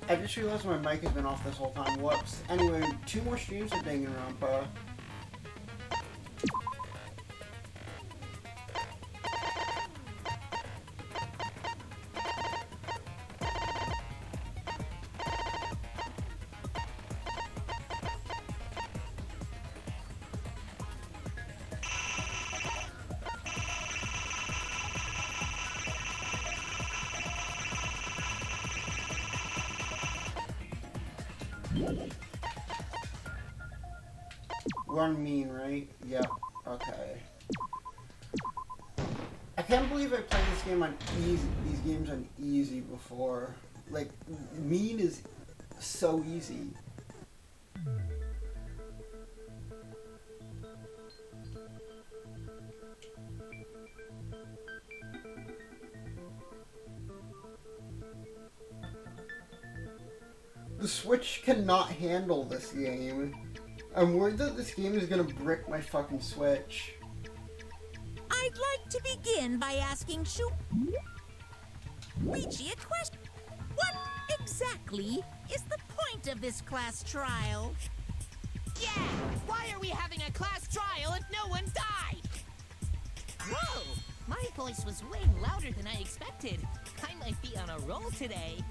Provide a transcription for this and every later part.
I just realized my mic has been off this whole time. Whoops. Anyway, 2 more streams of Danganronpa. We're on mean, right? Yep. Okay. I can't believe I played this game on easy. These games on easy before. Like, mean is so easy. The Switch cannot handle this game. I'm worried that this game is gonna brick my fucking Switch. I'd like to begin by asking Luigi a question. What exactly is the point of this class trial? Yeah! Why are we having a class trial if no one died? Whoa! My voice was way louder than I expected. I might be on a roll today.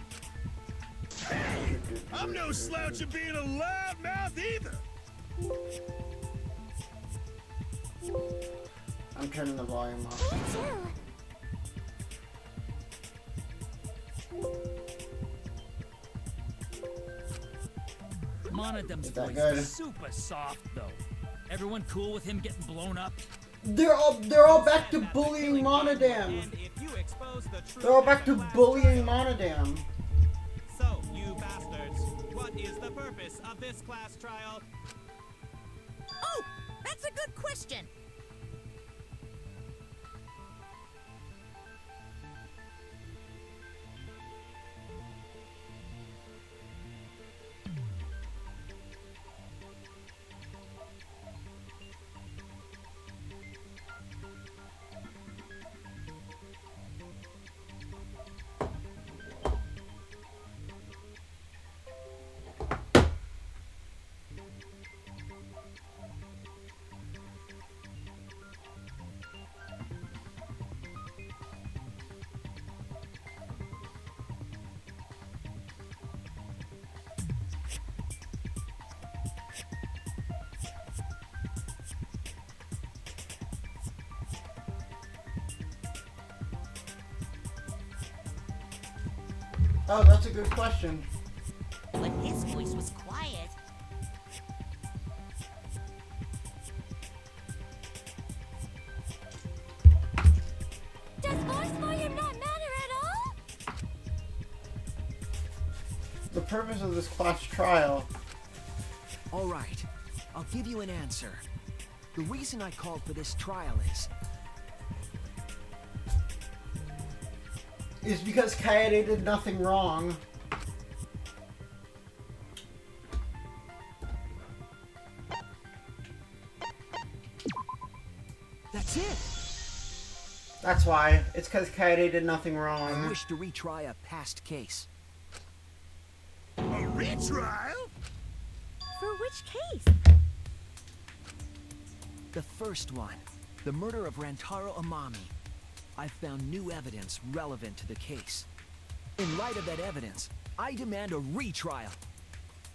Hey! I'm no slouch at being a loudmouth either! I'm turning the volume off. Me too. Monodem's voice good? is super soft, though. Everyone cool with him getting blown up? They're all back to bullying Monodem. They're all back to bullying Monodem. So, you bastards, what is the purpose of this class trial? Oh, that's a good question. Oh, that's a good question. But his voice was quiet. Does voice volume not matter at all? The purpose of this class trial. All right, I'll give you an answer. The reason I called for this trial Is because Kaede did nothing wrong. That's it. That's why. It's because Kaede did nothing I wrong. wish to retry a past case. A retrial? For which case? The first one, the murder of Rantaro Amami. I've found new evidence relevant to the case. In light of that evidence, I demand a retrial.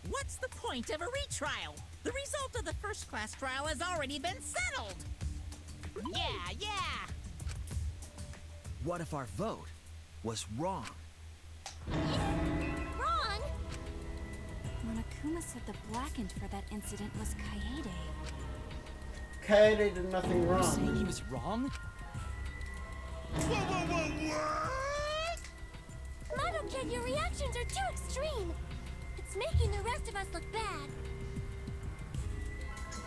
What's the point of a retrial? The result of the first class trial has already been settled. Yeah. What if our vote was wrong? Wrong? Monokuma said the blackened for that incident was Kaede. Kaede did nothing You're saying he wrong. was wrong? What? Mono Kid, your reactions are too extreme. It's making the rest of us look bad.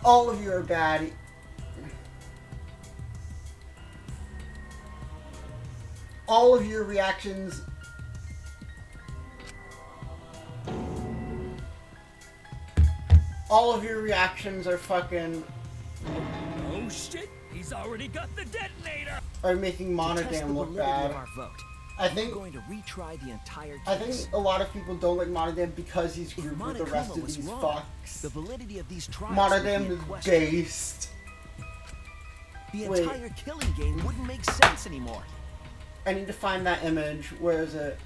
All of you are bad. All of your reactions. All of your reactions are fucking. Oh shit, he's already got the detonator! Are making To test the Monodam look validity of bad. our vote, I think I'm going to retry the entire I case. think a lot of people don't like Monodam because he's If grouped with the rest Monokuma of was these wrong, fucks. the validity of these trials would be Monodam in is question. based. The Wait. entire killing game wouldn't make sense anymore. I need to find that image. Where is it?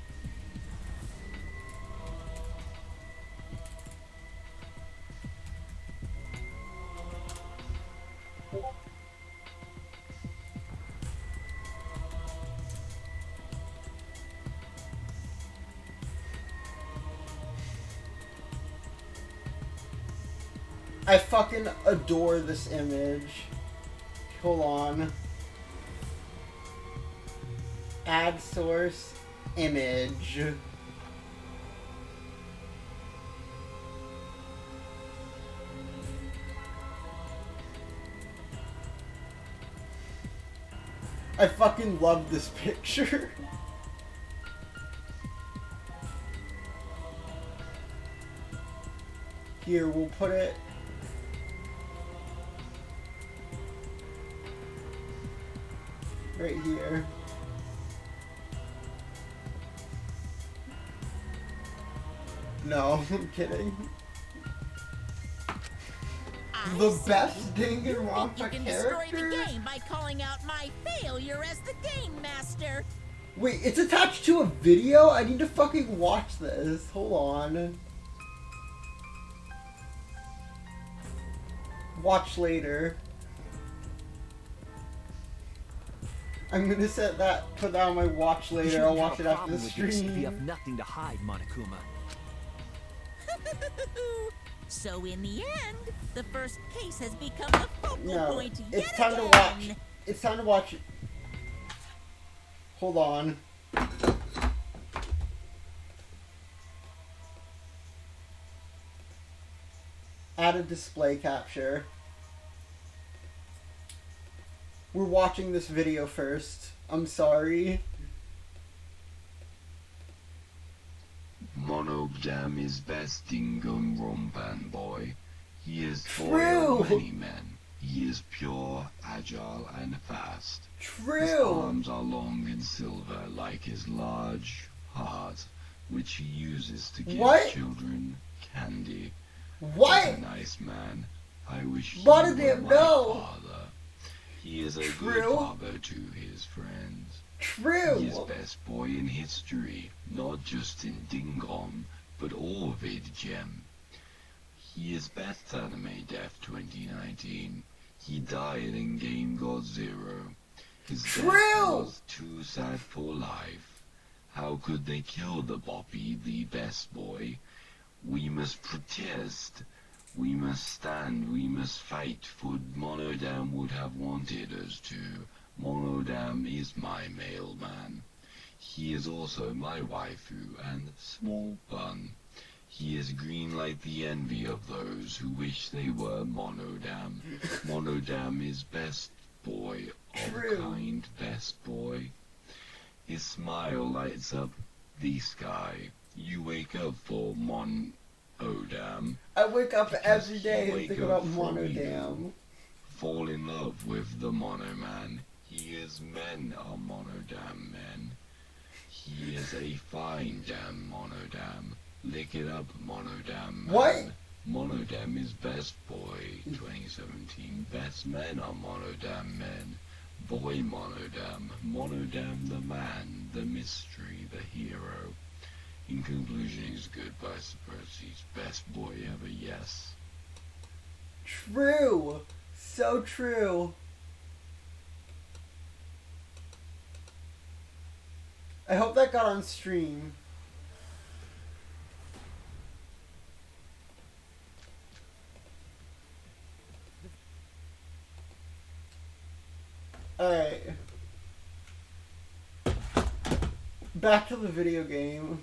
I fucking adore this image. Hold on. Add source image. I fucking love this picture. Here, we'll put it. Right here. No, I'm kidding. The best Danganronpa You can destroy the character? game by calling out my failure as the game master. Wait, it's attached to a video? I need to fucking watch this. Hold on. Watch later. I'm gonna set that, put that on my watch You later. shouldn't I'll have watch a it after problem the with this if you stream. have nothing to hide, Monokuma. So in the end, the first case has become the focal No, point it's yet time again. to watch. It's time to watch. Hold on. Add a display capture. We're watching this video first. I'm sorry. Monodam is best Danganronpa boy. He is boy True. of many men. He is pure, agile, and fast. His True. arms are long and silver like his large heart, which he uses to give What? children candy. What? He's a nice man. I wish he Monodam, were my no. father. He is a good True. father to his friends. True. He is best boy in history, not just in Dingon, but all Vid Gem. He is best anime death 2019. He died in Game God Zero. His death True. was too sad for life. How could they kill the Boppy, the best boy? We must protest. We must stand. We must fight. For Monodam would have wanted us to. Monodam is my mailman. He is also my waifu and small bun. He is green like the envy of those who wish they were Monodam. Monodam is best boy of True. kind, best boy. His smile lights up the sky. You wake up for Monodam. I wake up Because every day you and wake think up about for Monodam. Fall in love with the Monoman. He is men are Monodam men. He is a fine damn Monodam. Lick it up, Monodam man. What? Monodam is best boy 2017. Best men are Monodam men. Boy Monodam. Monodam the man, the mystery, the hero. In conclusion, he's good by suppose. He's best boy ever, yes. True. So true. I hope that got on stream. Alright. Back to the video game.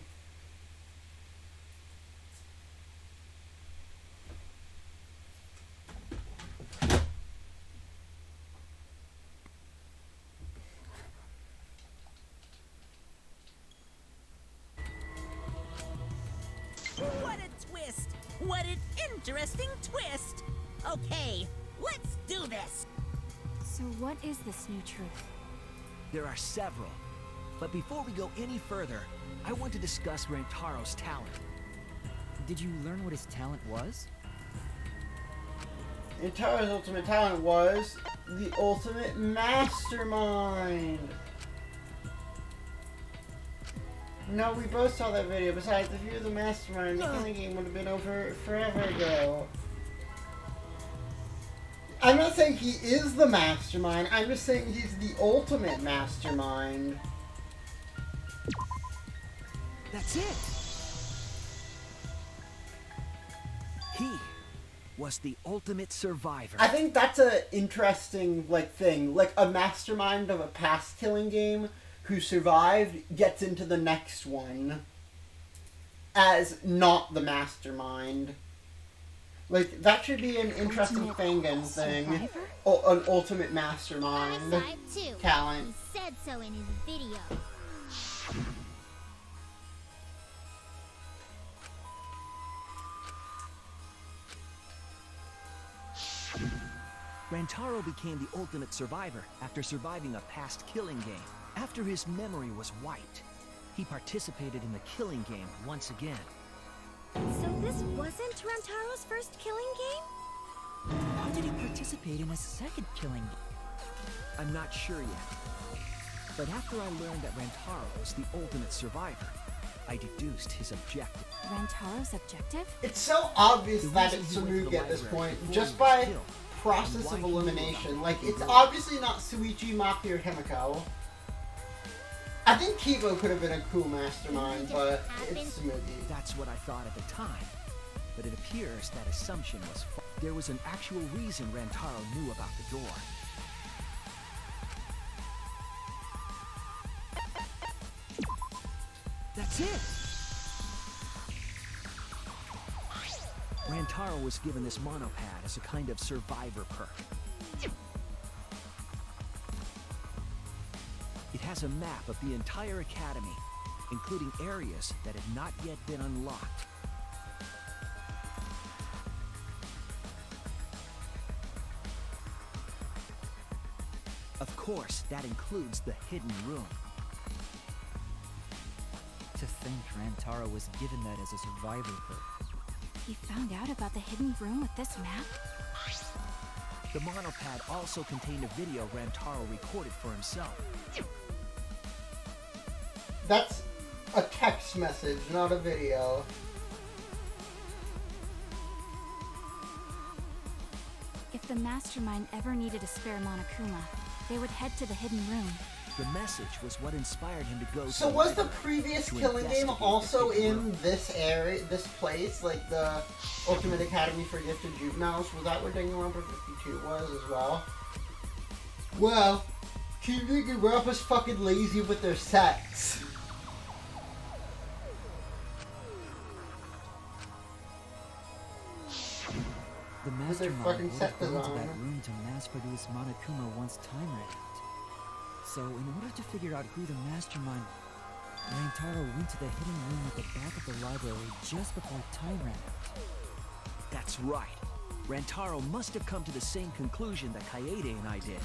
What a twist! What an interesting twist! Okay, let's do this! So what is this new truth? There are several. But before we go any further, I want to discuss Rantaro's talent. Did you learn what his talent was? Intaro's ultimate talent was the ultimate mastermind. No, we both saw that video. Besides, if you were the mastermind, the killing game would have been over forever ago. I'm not saying he is the mastermind. I'm just saying he's the ultimate mastermind. That's it. He was the ultimate survivor. I think that's an interesting thing. Like a mastermind of a past killing game who survived gets into the next one as not the mastermind. Like, that should be an interesting Fangan thing. An ultimate mastermind talent. He said so in his video. Rantaro became the ultimate survivor after surviving a past killing game. After his memory was wiped, he participated in the killing game once again. So this wasn't Rantaro's first killing game? How did he participate in a second killing game? I'm not sure yet. But after I learned that Rantaro was the ultimate survivor, I deduced his objective. Rantaro's objective? It's so obvious that it's Tsurugi at this point, just by process of elimination. Like, it's obviously not Suichi, Maki, or Himiko. I think Kibo could have been a cool mastermind, but it's Tsurugi. That's what I thought at the time. But it appears that assumption was false. There was an actual reason Rantaro knew about the door. That's it! Rantaro was given this monopad as a kind of survivor perk. It has a map of the entire academy, including areas that have not yet been unlocked. Of course, that includes the hidden room. To think Rantaro was given that as a survivor perk. He found out about the hidden room with this map? The monopad also contained a video Rantaro recorded for himself. That's a text message, not a video. If the mastermind ever needed a spare Monokuma, they would head to the hidden room. The message was what inspired him to go. So was the previous killing game also in this area, this place, like the Ultimate Academy for Gifted Juveniles? Was that where Danganronpa 52 was as well? Well, Danganronpa's fucking lazy with their sets. The mastermind would have gone to that room to mass produce Monokuma once time ran out. So, in order to figure out who the mastermind, Rantaro went to the hidden room at the back of the library just before time ran out. That's right. Rantaro must have come to the same conclusion that Kaede and I did.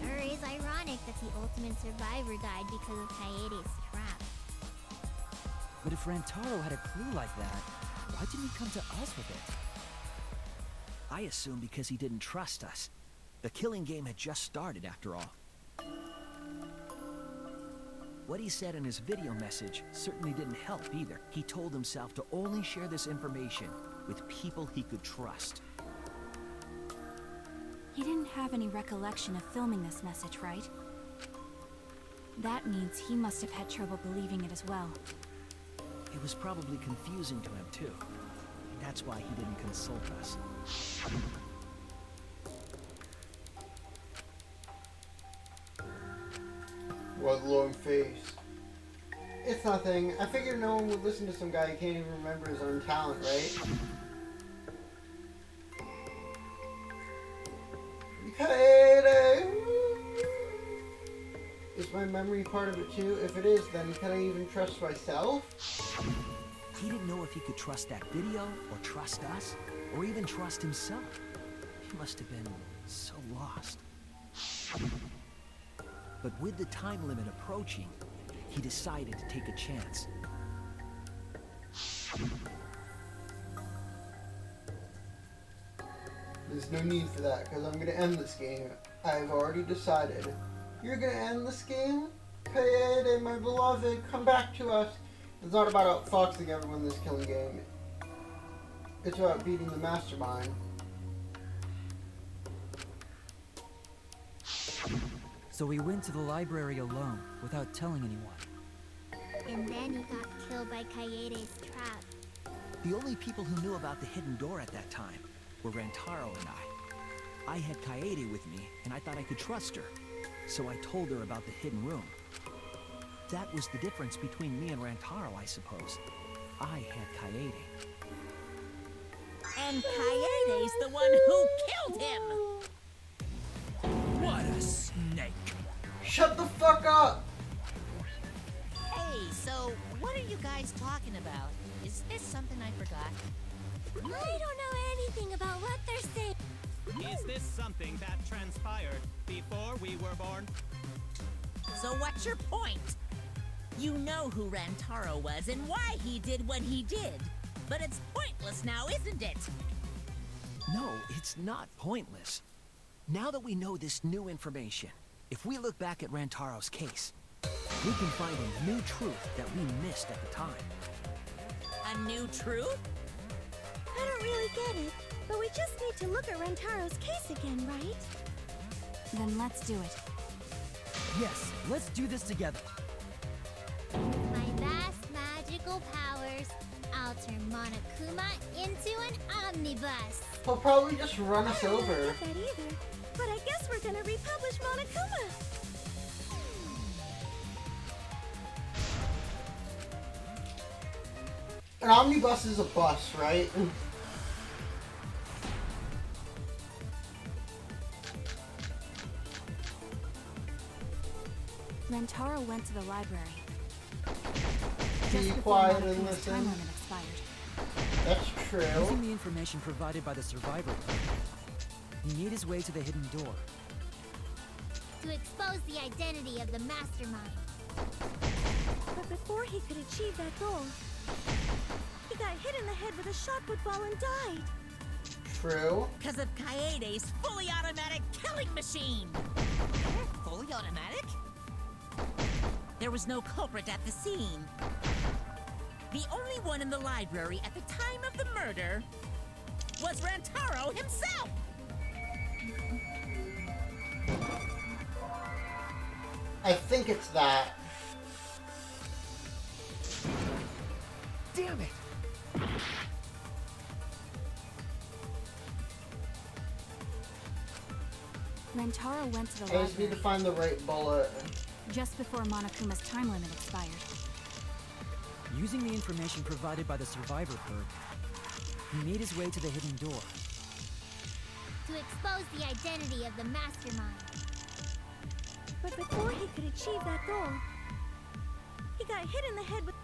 Sure is ironic that the ultimate survivor died because of Kaede's trap. But if Rantaro had a clue like that, why didn't he come to us with it? I assume because he didn't trust us. The killing game had just started after all. What he said in his video message certainly didn't help either. He told himself to only share this information with people he could trust. He didn't have any recollection of filming this message, right? That means he must have had trouble believing it as well. It was probably confusing to him too. That's why he didn't consult us. What glowing face. It's nothing. I figured no one would listen to some guy who can't even remember his own talent, right? Kaede! Is my memory part of it too? If it is, then can I even trust myself? He didn't know if he could trust that video, or trust us, or even trust himself. He must have been so lost. But with the time limit approaching, he decided to take a chance. There's no need for that, because I'm going to end this game. I've already decided. You're going to end this game? Kaede, my beloved, come back to us. It's not about outfoxing everyone in this killing game. It's about beating the mastermind. So we went to the library alone, without telling anyone. And then he got killed by Kaede's trap. The only people who knew about the hidden door at that time were Rantaro and I. I had Kaede with me, and I thought I could trust her. So I told her about the hidden room. That was the difference between me and Rantaro, I suppose. I had Kaede. And Kaede's the one who killed him! What a snake! Shut the fuck up! Hey, so what are you guys talking about? Is this something I forgot? I don't know anything about what they're saying. Is this something that transpired before we were born? So what's your point? You know who Rantaro was and why he did what he did. But it's pointless now, isn't it? No, it's not pointless. Now that we know this new information, if we look back at Rantaro's case, we can find a new truth that we missed at the time. A new truth? I don't really get it, but we just need to look at Rantaro's case again, right? Then let's do it. Yes, let's do this together. My vast magical powers, I'll turn Monokuma into an omnibus. He'll probably just run us I don't over. get that either, but I guess we're gonna republish Monokuma. An omnibus is a bus, right? Rantaro went to the library. Be Just before quiet and Monokuma's listen. time limit expired. That's true. Using the information provided by the survivor, he made his way to the hidden door. To expose the identity of the mastermind. But before he could achieve that goal, he got hit in the head with a shotput ball and died. True. Because of Kaede's fully automatic killing machine! Fully automatic? There was no culprit at the scene. The only one in the library at the time of the murder was Rantaro himself! I think it's that. Damn it! Rantaro went to the I just need to library find the right bullet. just before Monokuma's time limit expired. Using the information provided by the survivor perk, he made his way to the hidden door. To expose the identity of the mastermind. But before he could achieve that goal, he got hit in the head with...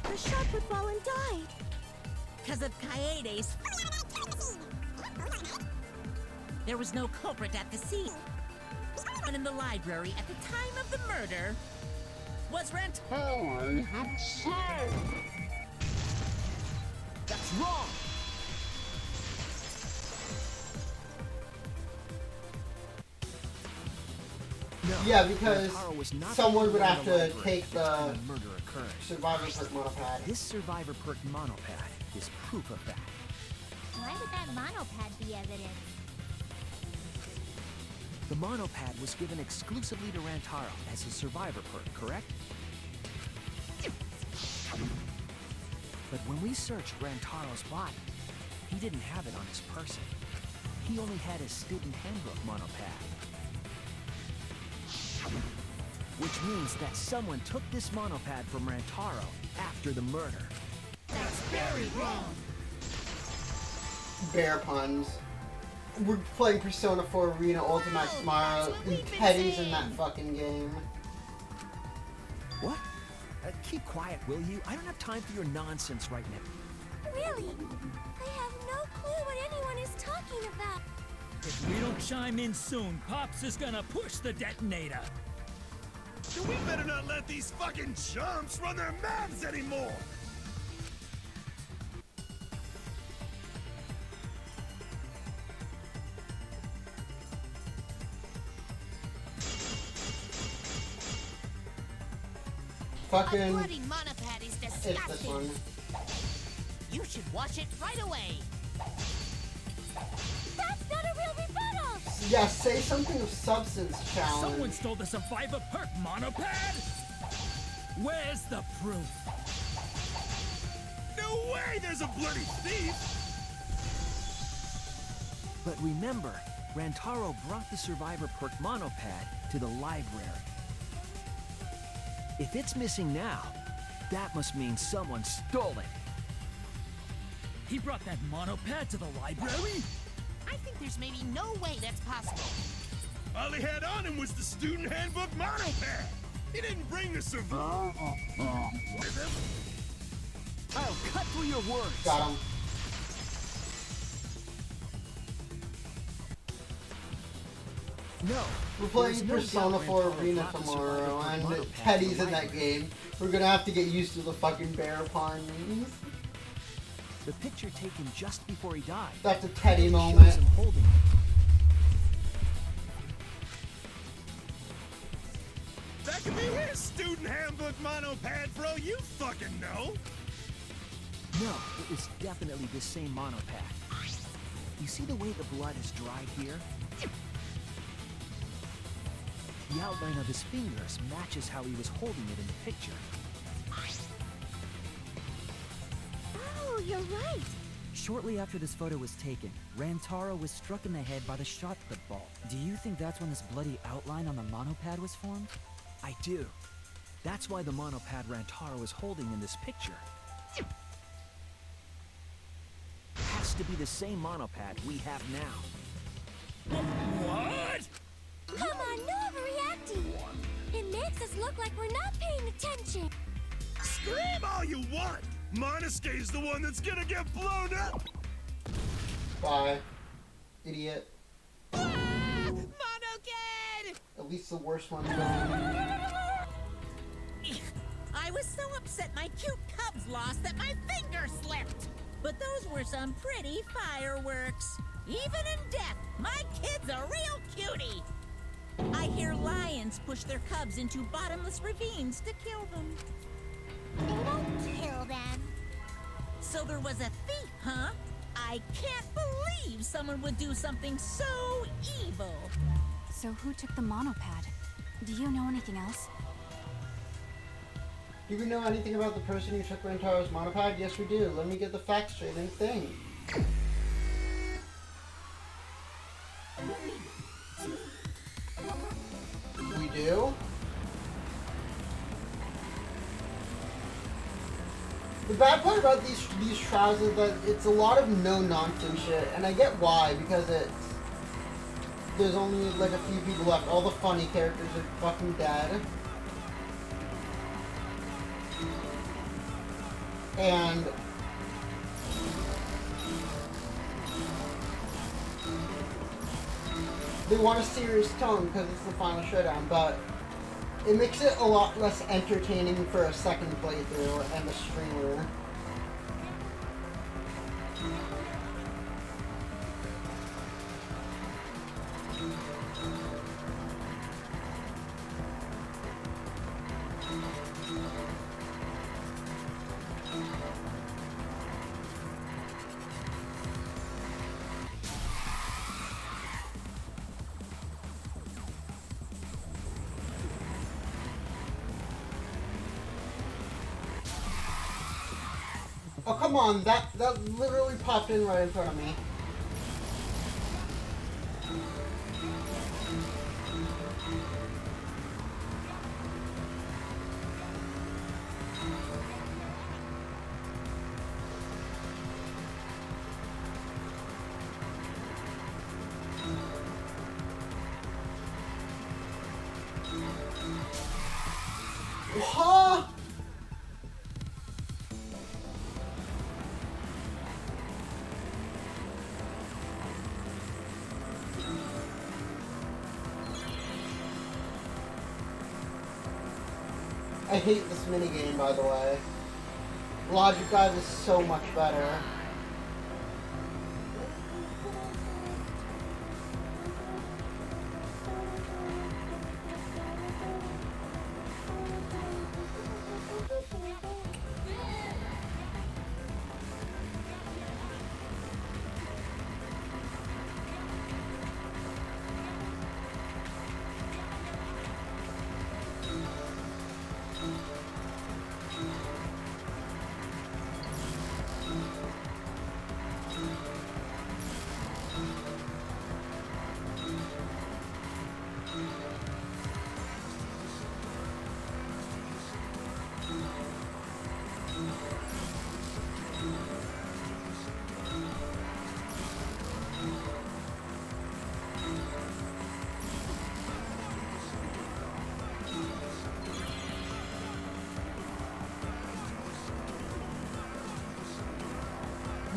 the shotput ball and died. Because of Kaede's... There was no culprit at the scene. One in the library at the time of the murder was Rantaro himself! That's wrong! No, Yeah, because Rantaro was not someone would in have the to library take at the time the the murder occurred. survivor perk monopad. This survivor perk monopad is proof of that. Why would that monopad be evidence? The monopad was given exclusively to Rantaro as his survivor perk, correct? But when we searched Rantaro's body, he didn't have it on his person. He only had his student handbook monopad. Which means that someone took this monopad from Rantaro after the murder. That's very wrong! Bear puns. We're playing Persona 4 Arena Ultimate tomorrow, and Teddy's in that fucking game. What? Keep quiet, will you? I don't have time for your nonsense right now. Really? I have no clue what anyone is talking about. If we don't chime in soon, Pops is gonna push the detonator. So we better not let these fucking chumps run their mouths anymore! Fucking. A bloody monopad is It's this disgusting. one. You should wash it right away. That's not a real rebuttal! Yeah, say something of substance, challenge. Someone stole the Survivor Perk monopad? Where's the proof? No way there's a bloody thief! But remember, Rantaro brought the Survivor Perk monopad to the library. If it's missing now, that must mean someone stole it. He brought that monopad to the library? I think there's maybe no way that's possible. All he had on him was the student handbook monopad. He didn't bring the survivor with him. I'll cut through your words. Got him. No. We're playing there's no Persona doubt 4 Rantaro Arena brought the tomorrow, Survivor and Perk monopad to Teddy's the in that library. game. We're gonna have to get used to the fucking bear puns. The picture taken just before he died. That's a Teddy shows moment. him holding it. That could be his student handbook monopad, bro. You fucking know. No, it was definitely the same monopad. You see the way the blood is dried here? The outline of his fingers matches how he was holding it in the picture. Oh, you're right. Shortly after this photo was taken, Rantaro was struck in the head by the shot put ball. Do you think that's when this bloody outline on the monopad was formed? I do. That's why the monopad Rantaro is holding in this picture has to be the same monopad we have now. What? Come on, no overreacting. It makes us look like we're not paying attention. Scream all you want. Monosuke's the one that's gonna get blown up. Bye. Idiot. Monokid! At least the worst one's gone. I was so upset my cute cubs lost that my finger slipped. But those were some pretty fireworks. Even in death, my kid's a real cutie. I hear lions push their cubs into bottomless ravines to kill them. They won't kill them. So there was a thief, huh? I can't believe someone would do something so evil. So who took the monopad? Do you know anything else? Do we know anything about the person who took Rantaro's monopad? Yes, we do. Let me get the facts straight in the thing. We do? The bad part about these trials is that it's a lot of no-nonsense shit, and I get why, because there's only like a few people left. All the funny characters are fucking dead. And they want a serious tone because it's the final showdown, but it makes it a lot less entertaining for a second playthrough and a streamer. Oh, come on, that literally popped in right in front of me. Huh? I hate this minigame, by the way. Logic Dive is so much better.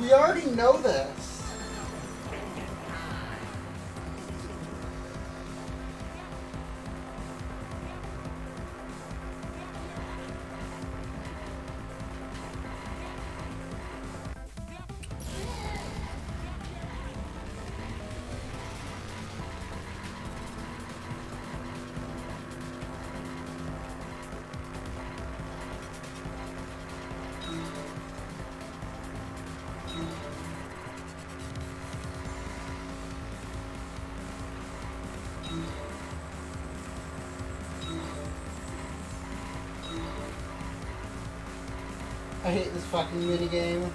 We already know this. I hate this fucking minigame.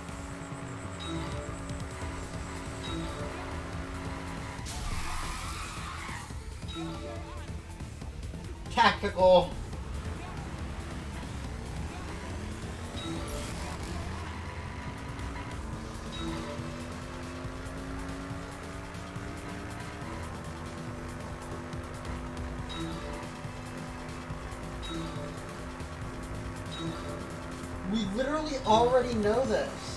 Tactical. We literally already know this.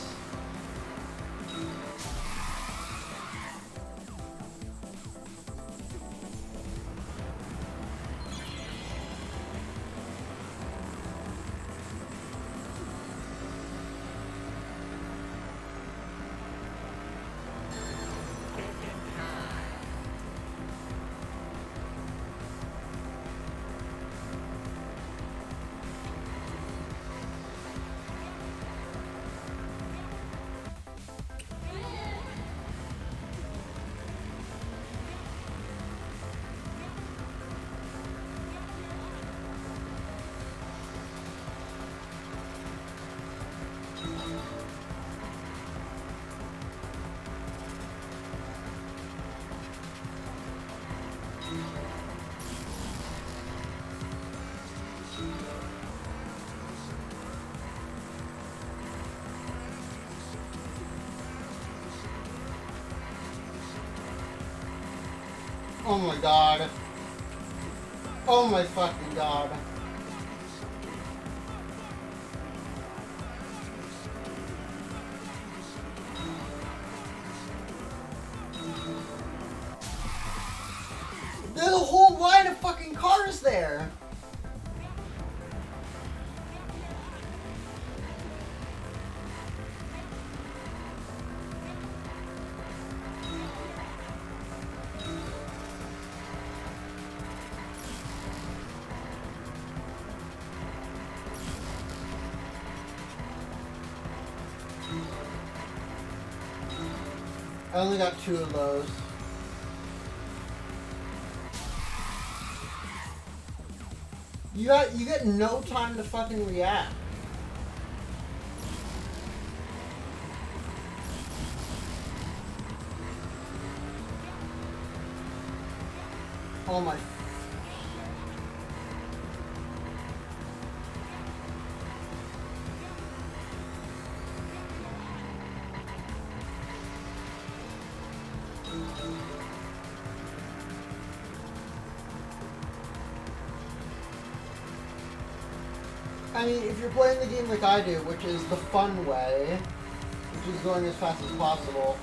Oh my god. Oh my fucking god. There's a whole line of fucking cars there. I only got 2 of those. You get no time to fucking react. Oh my. I mean, if you're playing the game like I do, which is the fun way, which is going as fast as possible,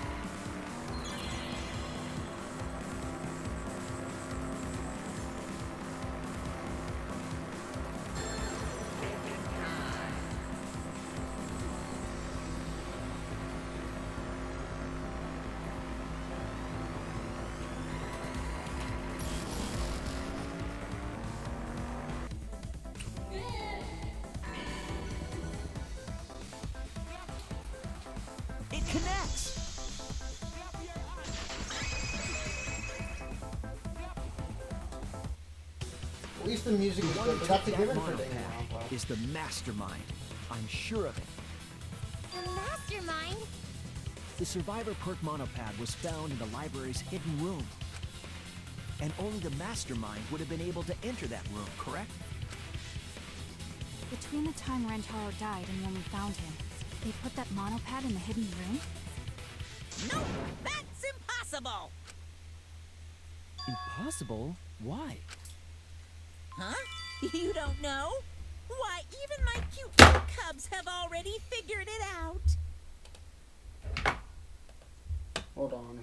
least the music is good, but that's a given for Danganronpa. Is the mastermind. I'm sure of it. The mastermind? The survivor perk monopad was found in the library's hidden room. And only the mastermind would have been able to enter that room, correct? Between the time Rentaro died and when we found him, they put that monopad in the hidden room? Nope, that's impossible! Impossible? Why? Huh? You don't know? Why, even my cute little cubs have already figured it out. Hold on.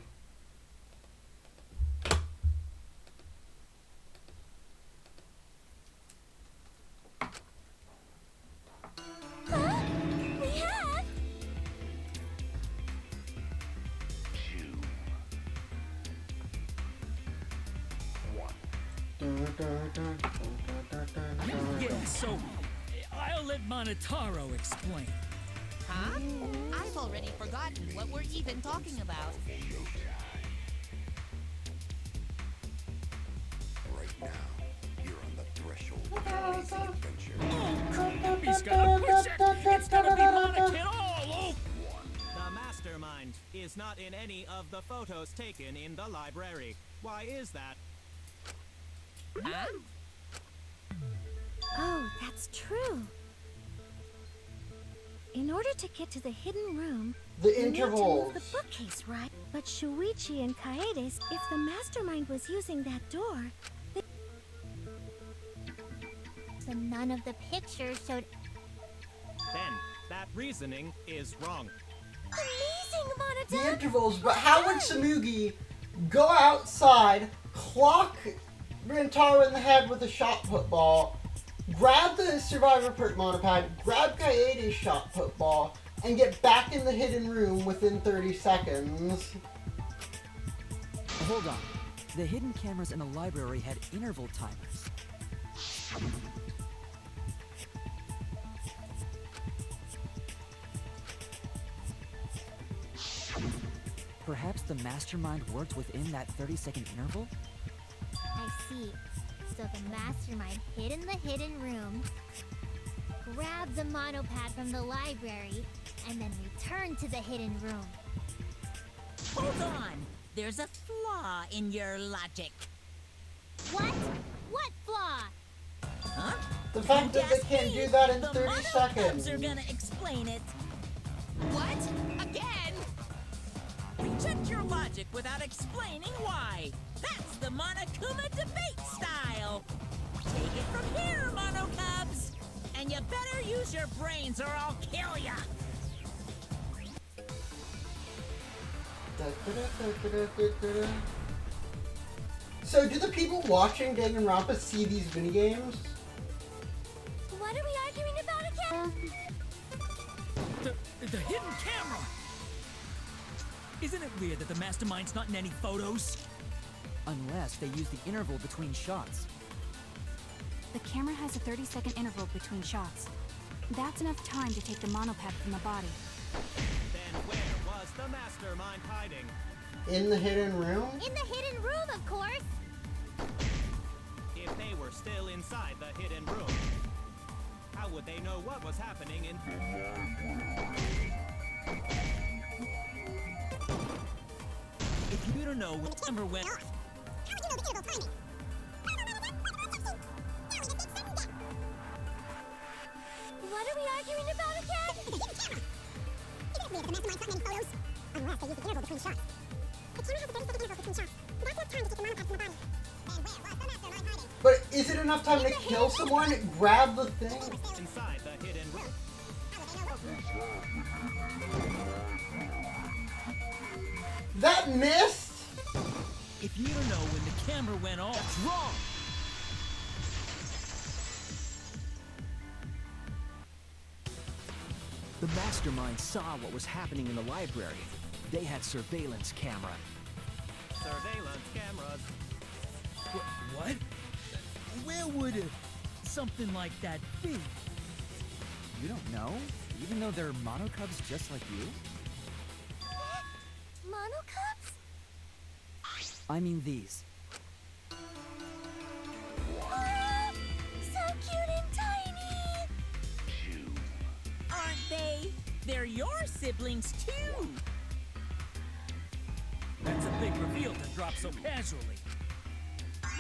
Huh? We have? Yeah, so I'll let Monotaro explain. Huh? I've already forgotten what we're even talking about. Right now, you're on the threshold of an amazing adventure. He's gonna push it! It's gonna be Monokid all over! The mastermind is not in any of the photos taken in the library. Why is that? Huh? Oh, that's true. In order to get to the hidden room, The you need to intervals. move the bookcase, right? But Shuichi and Kaede's, if the mastermind was using that door, But none of the pictures showed. Then, that reasoning is wrong. amazing, The Monota! intervals, but how would Samugi go outside, clock Rentaro in the head with a shot put ball, grab the survivor perk monopad, grab Kaede's shot put ball, and get back in the hidden room within 30 seconds? Hold on. The hidden cameras in the library had interval timers. Perhaps the mastermind worked within that 30-second interval? I see. So the mastermind hid in the hidden room, grabbed the monopad from the library, and then returned to the hidden room. Hold on. There's a flaw in your logic. What? What flaw? Huh? The fact that they can't do that in The 30 Mono seconds. Cubs are gonna explain it. What? Again? Reject your logic without explaining why. That's the Monokuma debate style. Take it from here, Mono Cubs. And you better use your brains or I'll kill ya. So do the people watching Danganronpa see these minigames? What are we arguing about again? The hidden camera! Isn't it weird that the mastermind's not in any photos? Unless they use the interval between shots. The camera has a 30-second interval between shots. That's enough time to take the monopad from the body. Then where was the mastermind hiding? In the hidden room? In the hidden room, of course! If they were still inside the hidden room, how would they know what was happening in... If you don't know, remember when... What are we arguing about again? But is it enough time to kill someone, grab the thing? Inside the hidden room. That missed? If you don't know when the camera went off... That's wrong! The mastermind saw what was happening in the library. They had surveillance camera. Surveillance cameras. What? Where would something like that be? You don't know? Even though they're mono cubs just like you? Monocubs? I mean these. They're your siblings, too. That's a big reveal to drop so casually.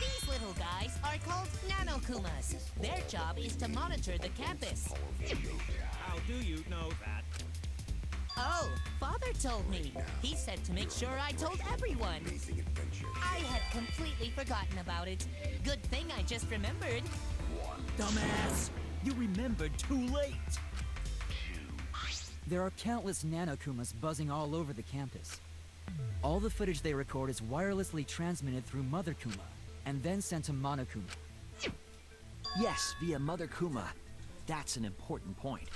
These little guys are called Nanokumas. Their job is to monitor the campus. How do you know that? Oh, Father told me. He said to make sure I told everyone. I had completely forgotten about it. Good thing I just remembered. Dumbass! You remembered too late! There are countless Nanokumas buzzing all over the campus. All the footage they record is wirelessly transmitted through Mother Kuma, and then sent to Monokuma. Yes, via Mother Kuma. That's an important point.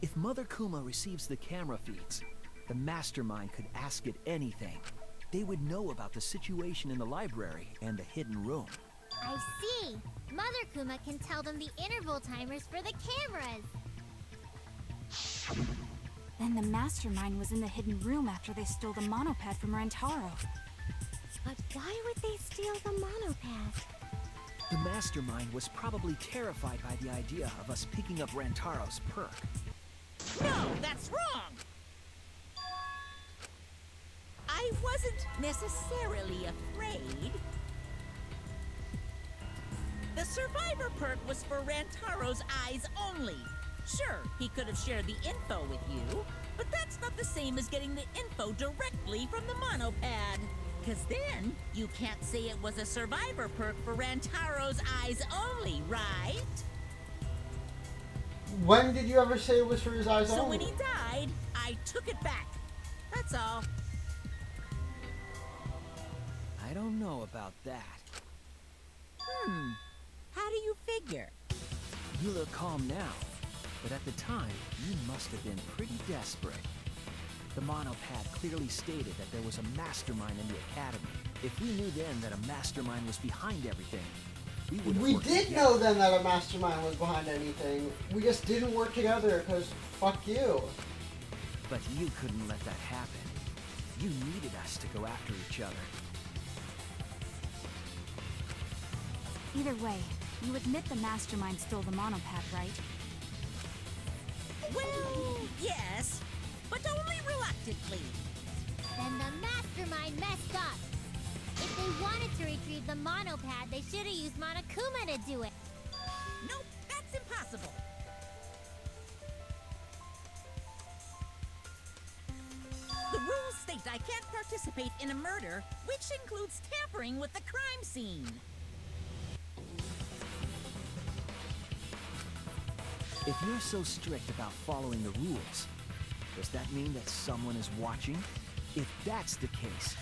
If Mother Kuma receives the camera feeds, the Mastermind could ask it anything. They would know about the situation in the library and the hidden room. I see. Mother Kuma can tell them the interval timers for the cameras. Then the Mastermind was in the hidden room after they stole the monopad from Rantaro. But why would they steal the monopad? The Mastermind was probably terrified by the idea of us picking up Rantaro's perk. No, that's wrong! I wasn't necessarily afraid. The Survivor perk was for Rantaro's eyes only. Sure, he could have shared the info with you, but that's not the same as getting the info directly from the monopad. Cause then, you can't say it was a Survivor perk for Rantaro's eyes only, right? When did you ever say it was for his eyes So only? when he died, I took it back. That's all. I don't know about that. How do you figure? You look calm now, but at the time, you must have been pretty desperate. The monopad clearly stated that there was a mastermind in the academy. If we knew then that a mastermind was behind everything, we would have We worked did together. know then that a mastermind was behind anything. We just didn't work together because fuck you. But you couldn't let that happen. You needed us to go after each other. Either way, you admit the Mastermind stole the monopad, right? Well, yes, but only reluctantly. Then the Mastermind messed up. If they wanted to retrieve the monopad, they should have used Monokuma to do it. Nope, that's impossible. The rules state I can't participate in a murder, which includes tampering with the crime scene. If you're so strict about following the rules, does that mean that someone is watching? If that's the case,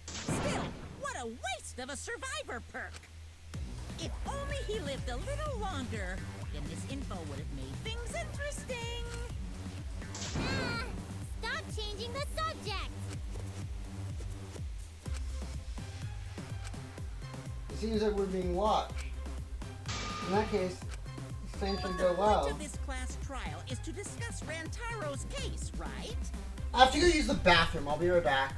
Still, what a waste of a Survivor perk! If only he lived a little longer, then this info would have made things interesting. Ah! Stop changing the subject! It seems like we're being watched. In that case, things should go The well. point of this class trial is to discuss Rantaro's case, right? I have to go use the bathroom. I'll be right back.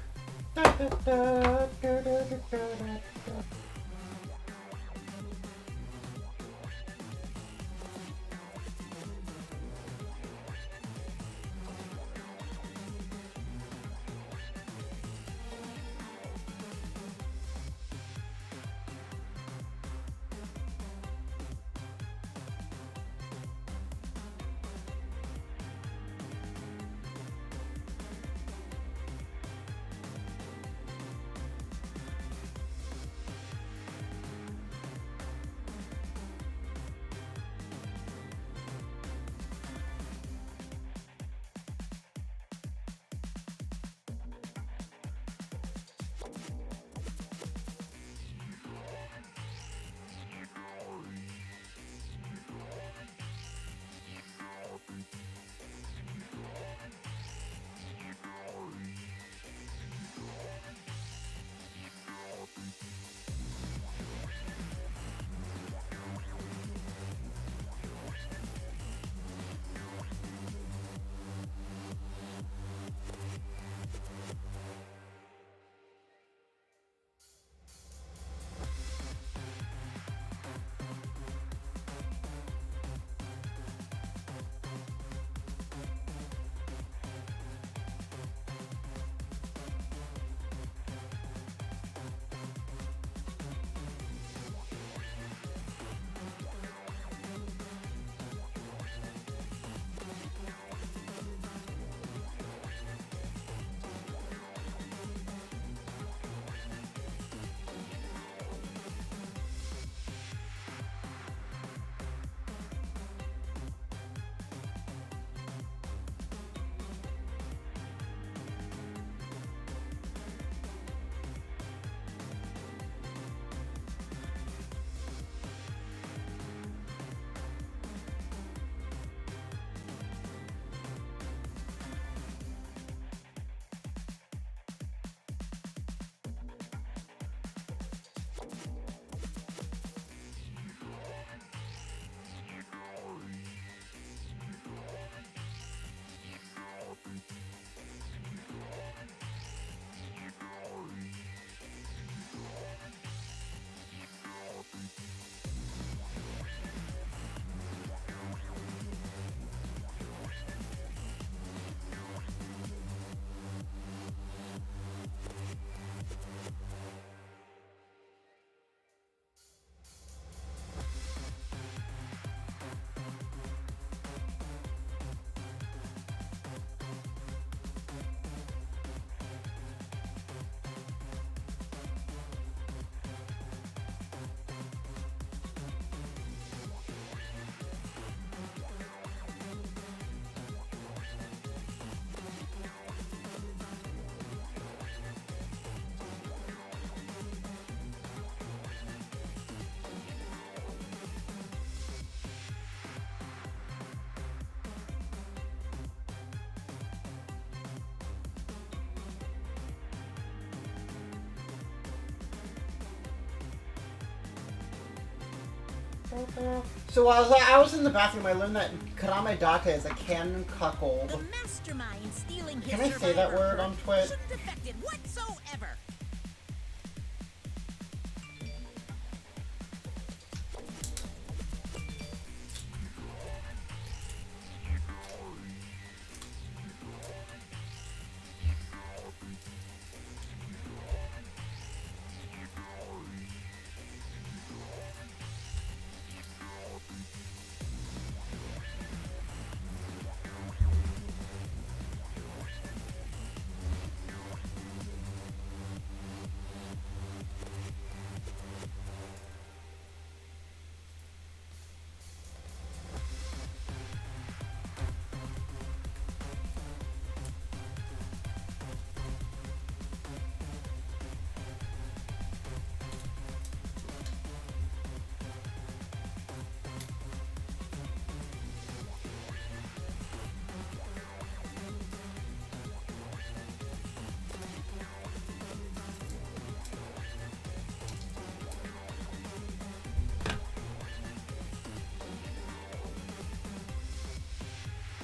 So while I was in the bathroom, I learned that Karame Date is a canon cuckold. The mastermind stealing his Can I say that word on Twitch? shouldn't affect it whatsoever.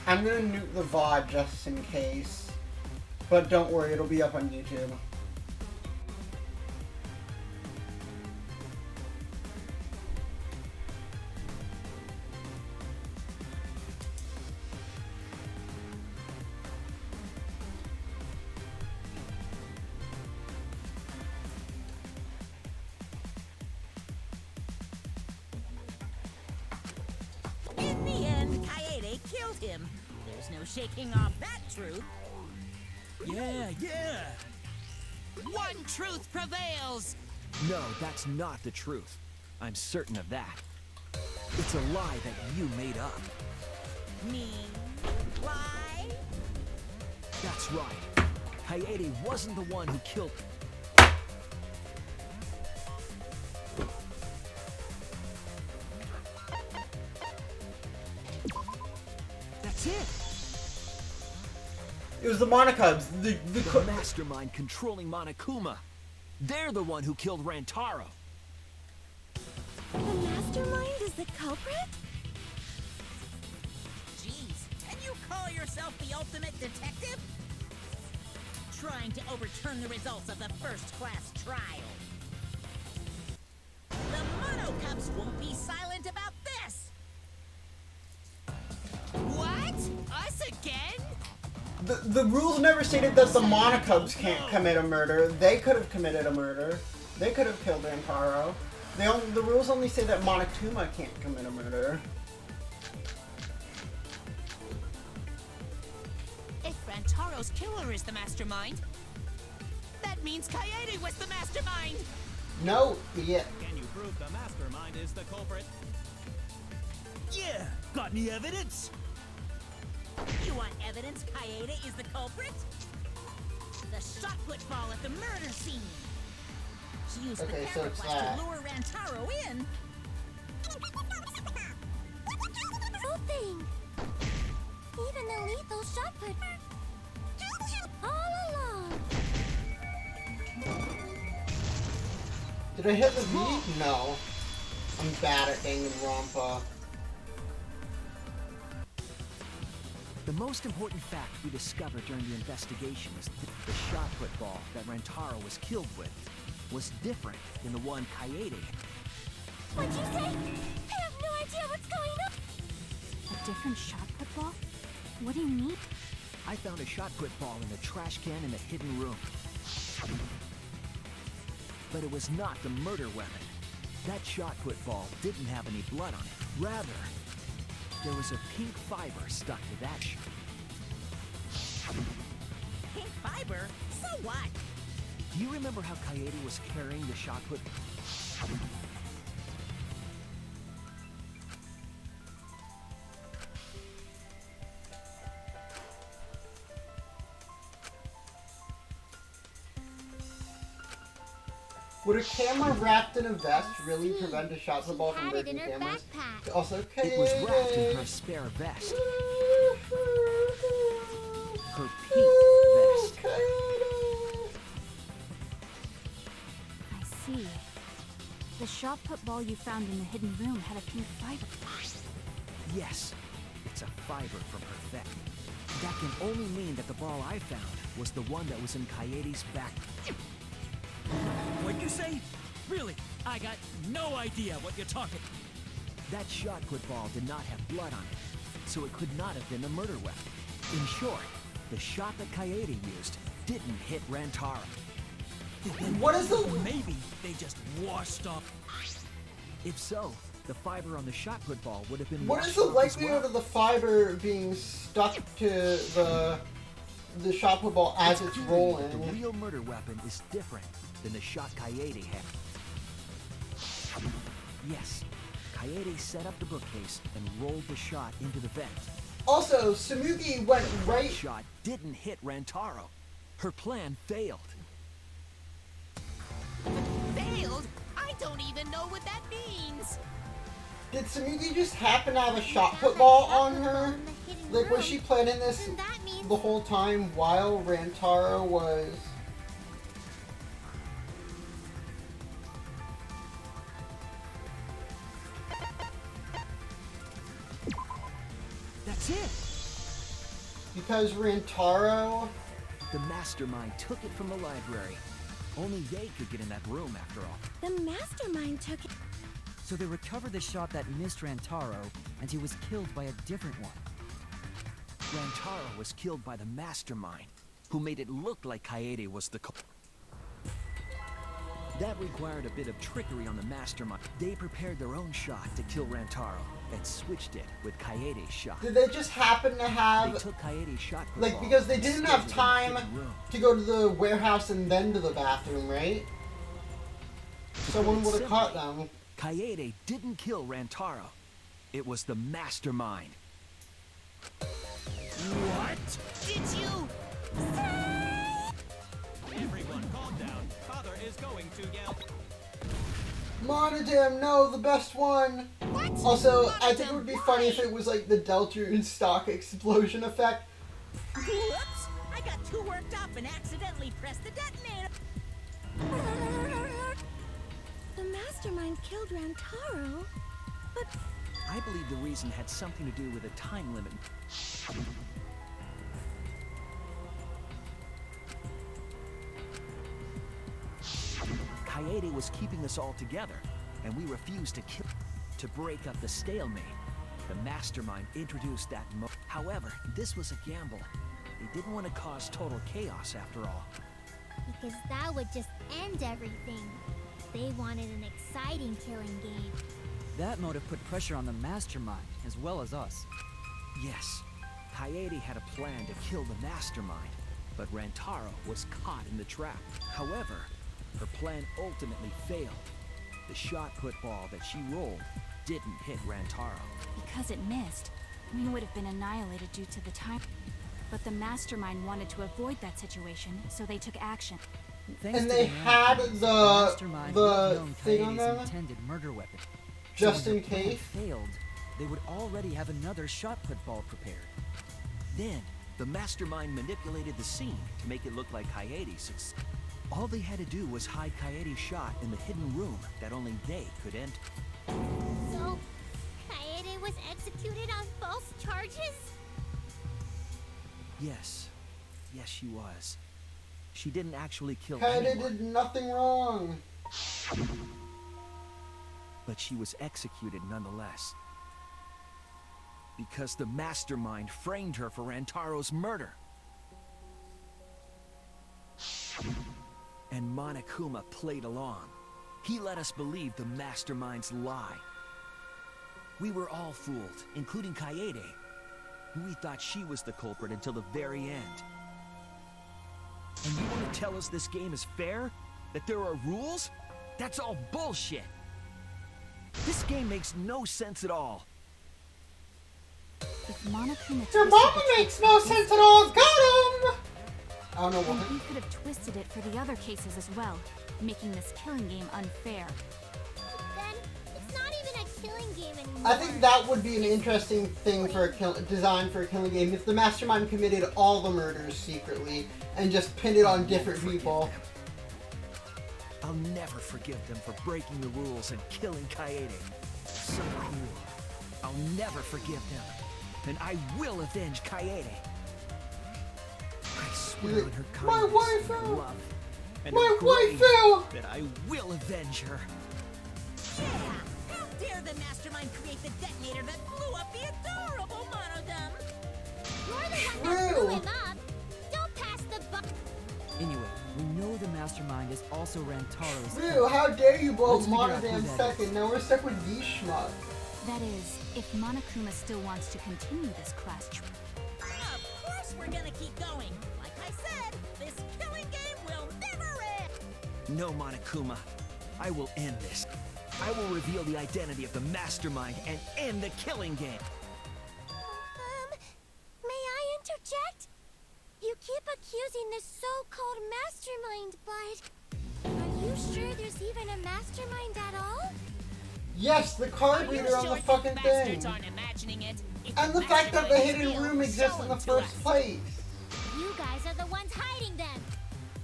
I'm gonna nuke the VOD just in case. But don't worry, it'll be up on YouTube. In the end, Kaede killed him. There's no shaking off that truth. Yeah, yeah! One truth prevails! No, that's not the truth. I'm certain of that. It's a lie that you made up. Me? Why? That's right. Kaede wasn't the one who killed him. That's it! It was the Monokubs. The mastermind controlling Monokuma. They're the one who killed Rantaro. The mastermind is the culprit? Jeez, can you call yourself the ultimate detective? Trying to overturn the results of the first-class trial. The Monocups won't be silent about this! What? Us again? The rules never stated that the Monokubs can't commit a murder. They could have committed a murder. They could have killed Rantaro. The rules only say that Monokuma can't commit a murder. If Rantaro's killer is the mastermind, that means Kaede was the mastermind! No, yeah. Can you prove the mastermind is the culprit? Yeah! Got any evidence? You want evidence Kaede is the culprit? The shot put ball at the murder scene. She used the Okay, so camera it's flash that. to lure Rantaro in. Something! Even the lethal shot put all along. Did I hit the V? No. I'm bad at Danganronpa. The most important fact we discovered during the investigation is that the shot put ball that Rantaro was killed with was different than the one Kaede. What'd you say? I have no idea what's going on! A different shot put ball? What do you mean? I found a shot put ball in the trash can in the hidden room. But it was not the murder weapon. That shot put ball didn't have any blood on it. Rather, there was a pink fiber stuck to that shot. Pink fiber? So what? Do you remember how Kaede was carrying the shot put? Would a camera wrapped in a vest really prevent a shot put ball from Had it in breaking her cameras? backpack. Also, It was wrapped in her spare vest. Her pink vest. I see. The shot put ball you found in the hidden room had a pink fiber. Yes, it's a fiber from her theft. That can only mean that the ball I found was the one that was in Kaede's back. What'd you say? Really? I got no idea what you're talking. That shot put ball did not have blood on it, so it could not have been a murder weapon. In short, the shot that Kaede used didn't hit Rantaro. What is the... Maybe they just washed off. If so, the fiber on the shot put ball would have been What is the washed off as likelihood well. of the fiber being stuck to the shot put ball as it's rolling? The real murder weapon is different than the shot Kaede had. Yes, Kaede set up the bookcase and rolled the shot into the vent. Also, Tsumugi went right... The shot didn't hit Rantaro. Her plan failed. Failed? I don't even know what that means. Did Tsumugi just happen to have a shot put ball on her? Like, was she planning this the whole time while Rantaro was... That's it! Because Rantaro... The mastermind took it from the library. Only they could get in that room after all. The mastermind took it. So they recovered the shot that missed Rantaro, and he was killed by a different one. Rantaro was killed by the mastermind, who made it look like Kaede was the That required a bit of trickery on the mastermind. They prepared their own shot to kill Rantaro, and switched it with Kaede's shot. Did they just happen to have... They took Kaede's shot put like, ball because they and didn't scheduled have it in the time hidden room. to go to the warehouse and then to the bathroom, right? Someone would have caught them. Kaede didn't kill Rantaro. It was the mastermind. What? Did you? Everyone, calm down. Father is going to yell. Monodam, no, the best one! What? Also, I think it Monodam, would be why? funny if it was like the Deltarune stock explosion effect. Whoops! I got too worked up and accidentally pressed the detonator. The mastermind killed Rantaro, but I believe the reason had something to do with a time limit. Kaede was keeping us all together, and we refused to break up the stalemate. The mastermind introduced that However, this was a gamble. They didn't want to cause total chaos after all. Because that would just end everything. They wanted an exciting killing game. That motive put pressure on the mastermind, as well as us. Yes, Kaede had a plan to kill the mastermind, but Rantaro was caught in the trap. However, her plan ultimately failed. The shot put ball that she rolled didn't hit Rantaro. Because it missed, we would have been annihilated due to the time. But the mastermind wanted to avoid that situation, so they took action. Thanks And to they the had mastermind, the would have known thing on Kaede's them? intended murder weapon. Just So when in her plan case? failed, they would already have another shot put ball prepared. Then, the mastermind manipulated the scene to make it look like Kaede succeeded. All they had to do was hide Kaede's shot in the hidden room that only they could enter. So, Kaede was executed on false charges? Yes. Yes, she was. She didn't actually kill Kaede anyone, did nothing wrong. but she was executed nonetheless. Because the mastermind framed her for Rantaro's murder. And Monokuma played along. He let us believe the mastermind's lie. We were all fooled, including Kaede. We thought she was the culprit until the very end. And you want to tell us this game is fair? That there are rules? That's all bullshit! This game makes no sense at all. If Monokuma Your twisted mama the makes no sense at all. Got him! I don't know then what. he could have twisted it for the other cases as well, making this killing game unfair. Then, it's not even a killing game anymore. I think that would be an interesting thing for a design for a killing game if the mastermind committed all the murders secretly and just pinned it on different people. I'll never forgive them for breaking the rules and killing Kaede. So cruel. I'll never forgive them. And I will avenge Kaede. I swear on her kindness and love. And her grave that I will avenge her. Yeah! How dare the mastermind create the detonator that blew up the adorable Monodum? You're the one that blew him up. Don't pass the buck. Anyway, we know the mastermind is also Rantaro's. Rue, how dare you blow Let's figure out who Monodam that second? is. Now we're stuck with these schmucks. That is, if Monokuma still wants to continue this class trip. Of course we're gonna keep going. Like I said, this killing game will never end. No, Monokuma. I will end this. I will reveal the identity of the mastermind and end the killing game. May I interject? You keep accusing this so-called mastermind, but are you sure there's even a mastermind at all? Yes, the card reader on the fucking thing. And the fact that the hidden room exists in the first place. You guys are the ones hiding them.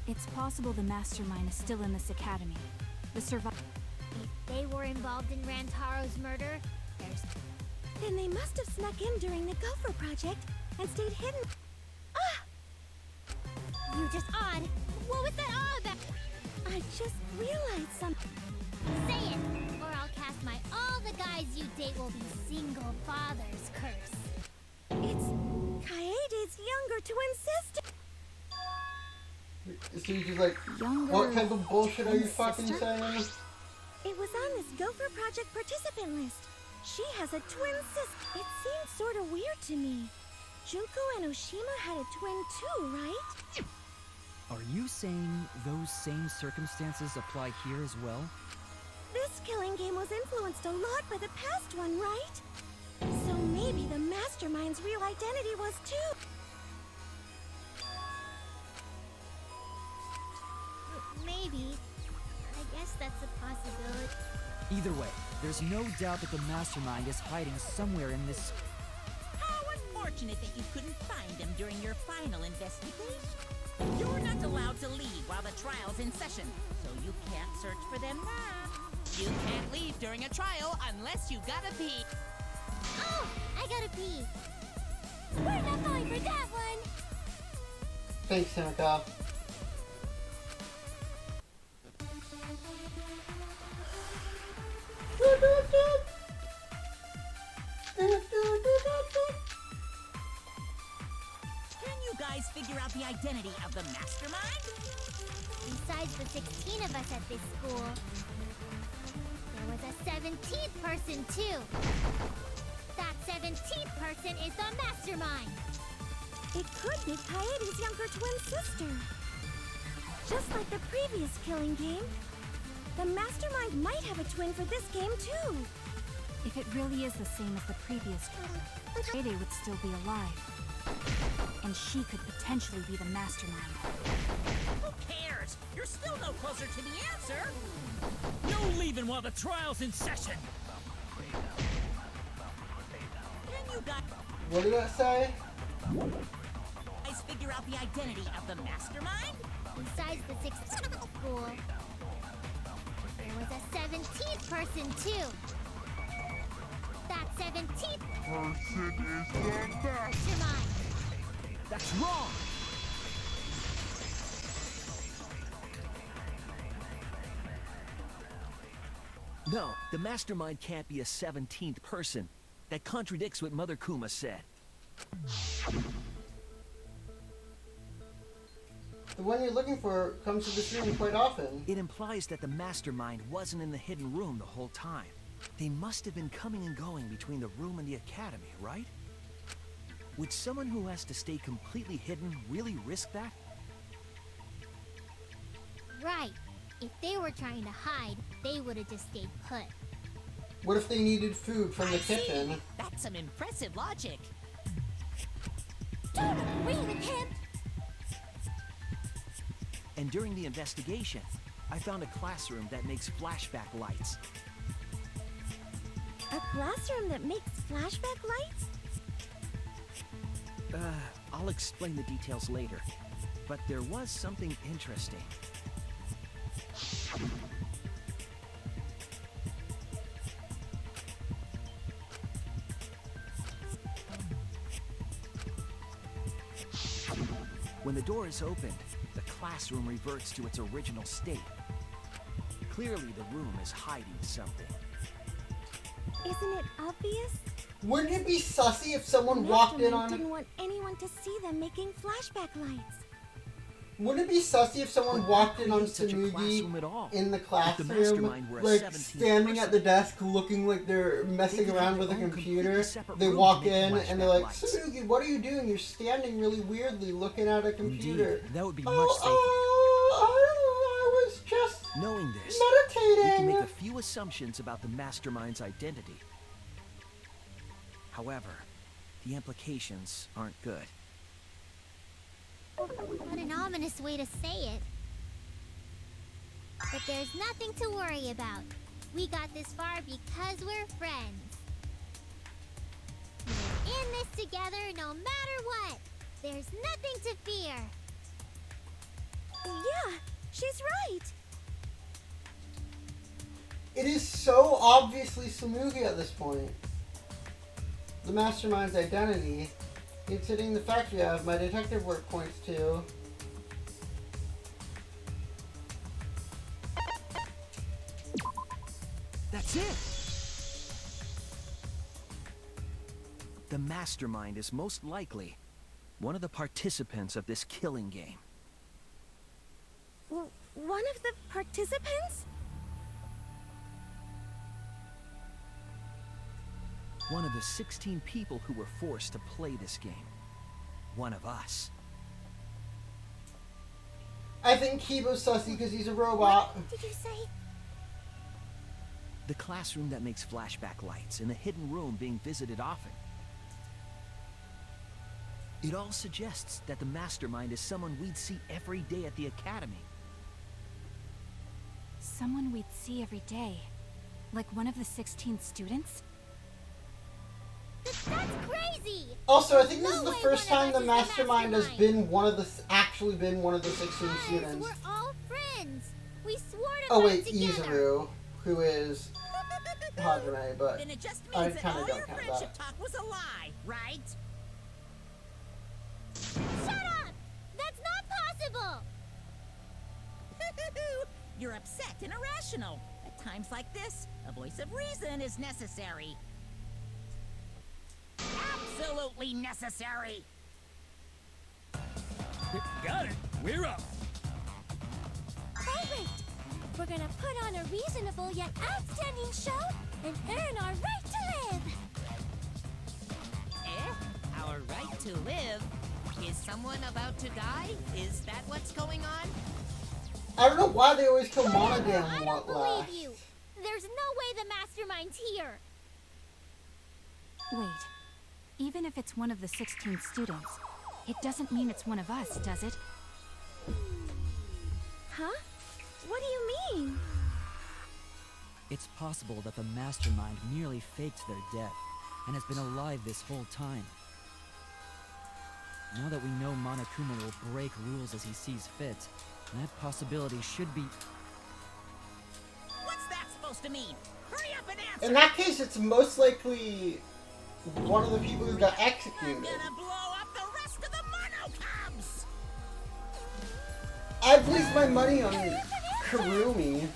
It's possible the mastermind is still in this academy. The survivor. If they were involved in Rantaro's murder, there's... Then they must have snuck in during the Gopher project and stayed hidden. Ah! You just odd. What was that all about? I just realized something. Say it, or I'll cast my all the guys you date will be single fathers curse. It's Kaede's younger twin sister. So you're just like, what kind of bullshit are you fucking saying? It was on this Gopher Project participant list. She has a twin sister. It seems sort of weird to me. Junko and Oshima had a twin too, right? Are you saying those same circumstances apply here as well? This killing game was influenced a lot by the past one, right? So maybe the mastermind's real identity was too. Maybe. I guess that's a possibility. Either way, there's no doubt that the mastermind is hiding somewhere in this... How unfortunate that you couldn't find them during your final investigation. You're not allowed to leave while the trial's in session, so you can't search for them now. You can't leave during a trial unless you gotta pee. Oh, I gotta pee. We're not falling for that one. Thanks, Seneca. Can you guys figure out the identity of the mastermind? Besides the 16 of us at this school, there was a 17th person too. That 17th person is the mastermind. It could be Kaede's younger twin sister. Just like the previous killing game, the mastermind might have a twin for this game too. If it really is the same as the previous Kaede would still be alive. And she could potentially be the mastermind. Who cares? You're still no closer to the answer. No leaving while the trial's in session. Can you guys What did that say? figure out the identity of the mastermind? Besides the 16th school, there was a 17th person too. That 17th Person is the mastermind. That's wrong! No, the mastermind can't be a 17th person. That contradicts what Mother Kuma said. The one you're looking for comes to this room quite often. It implies that the mastermind wasn't in the hidden room the whole time. They must have been coming and going between the room and the academy, right? Would someone who has to stay completely hidden really risk that? Right. If they were trying to hide, they would have just stayed put. What if they needed food from the I see. kitchen? That's some impressive logic. Don't agree with him! And during the investigation, I found a classroom that makes flashback lights. A classroom that makes flashback lights? I'll explain the details later. But there was something interesting. When the door is opened, the classroom reverts to its original state. Clearly, the room is hiding something. Isn't it obvious? Wouldn't it be sussy if someone walked in on... didn't want anyone to see them making flashback lights. Wouldn't it be sussy if someone walked in on Tsumugi in the classroom, like standing at the desk looking like they're messing around with a computer? They walk in and they're like, Tsumugi, what are you doing? You're standing really weirdly looking at a computer. Indeed, that would be much safer. I was just knowing this, meditating. we can make a few assumptions about the mastermind's identity. However, the implications aren't good. What an ominous way to say it. But there's nothing to worry about. We got this far because we're friends. We're in this together no matter what. There's nothing to fear. Yeah, she's right. It is so obviously Tsumugi at this point. The mastermind's identity. Considering the fact we have, my detective work points to. That's it! The mastermind is most likely one of the participants of this killing game. One of the participants? One of the 16 people who were forced to play this game. One of us. I think Kibo's sussy because he's a robot. What did you say? The classroom that makes flashback lights and a hidden room being visited often. It all suggests that the mastermind is someone we'd see every day at the academy. Someone we'd see every day? Like one of the 16 students? That's crazy! Also, I think this is the first time the mastermind has been actually been one of the 16 students. We're all friends. We swore to Oh wait, together. Izuru, who is Hajime, but Then it just I means that kind all of your don't count friendship that. talk was a lie, right? Shut up! That's not possible! You're upset and irrational. At times like this, a voice of reason is necessary. Absolutely necessary! Got it. We're up. Alright! We're gonna put on a reasonable yet outstanding show and earn our right to live! Our right to live? Is someone about to die? Is that what's going on? I don't know why they always kill Monodam I and don't what believe last. you! There's no way the mastermind's here! Wait. Even if it's one of the 16 students, it doesn't mean it's one of us, does it? Huh? What do you mean? It's possible that the mastermind merely faked their death and has been alive this whole time. Now that we know Monokuma will break rules as he sees fit, that possibility should be... What's that supposed to mean? Hurry up and answer! In that case, it's most likely one of the people who got I'm executed. gonna blow up the rest of the Mono Cubs! I placed my money on Kurumi.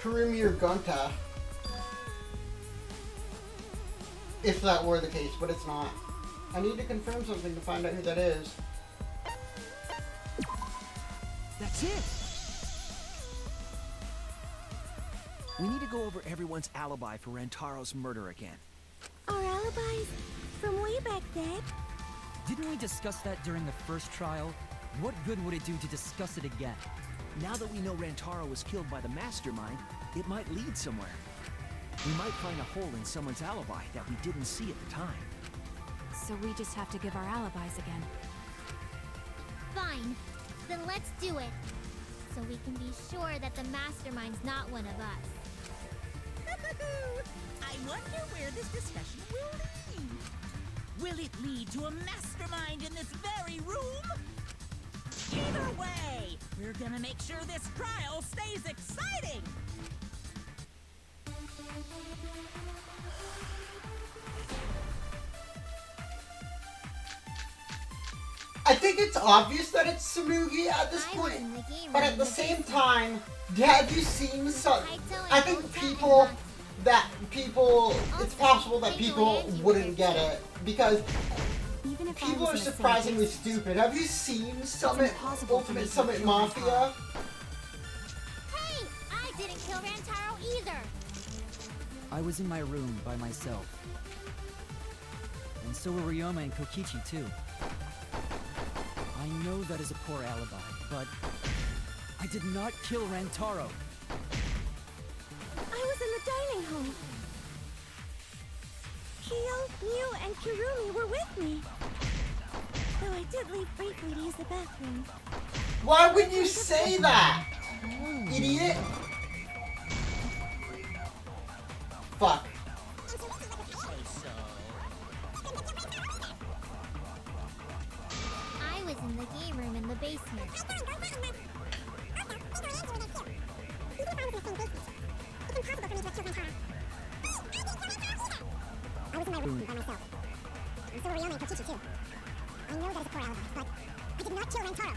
Kurumi or Gunta. If that were the case, but it's not. I need to confirm something to find out who that is. That's it! We need to go over everyone's alibi for Rantaro's murder again. Our alibis from way back then? Didn't we discuss that during the first trial? What good would it do to discuss it again? Now that we know Rantaro was killed by the mastermind, it might lead somewhere. We might find a hole in someone's alibi that we didn't see at the time. So we just have to give our alibis again. Fine. Then let's do it. So we can be sure that the mastermind's not one of us. I wonder where this discussion will lead. Will it lead to a mastermind in this very room? Either way, we're gonna make sure this trial stays exciting! I think it's obvious that it's Tsumugi at this point, but at the same time, have you seen some? I think it's possible that people wouldn't get it because people are surprisingly stupid. Have you seen Ultimate Summit Mafia? Hey, I didn't kill Rantaro either. I was in my room by myself. And so were Ryoma and Kokichi too. I know that is a poor alibi, but I did not kill Rantaro. I was in the dining hall. Kyo, Mew, and Kirumi were with me. Though I did leave briefly to use the bathroom. Why would you say that? Idiot! Fuck. I was in the game room in the basement. I was in my room by myself. And so were Ryoma and Kokichi too. I know that is a poor alibi, but I did not kill Rantaro.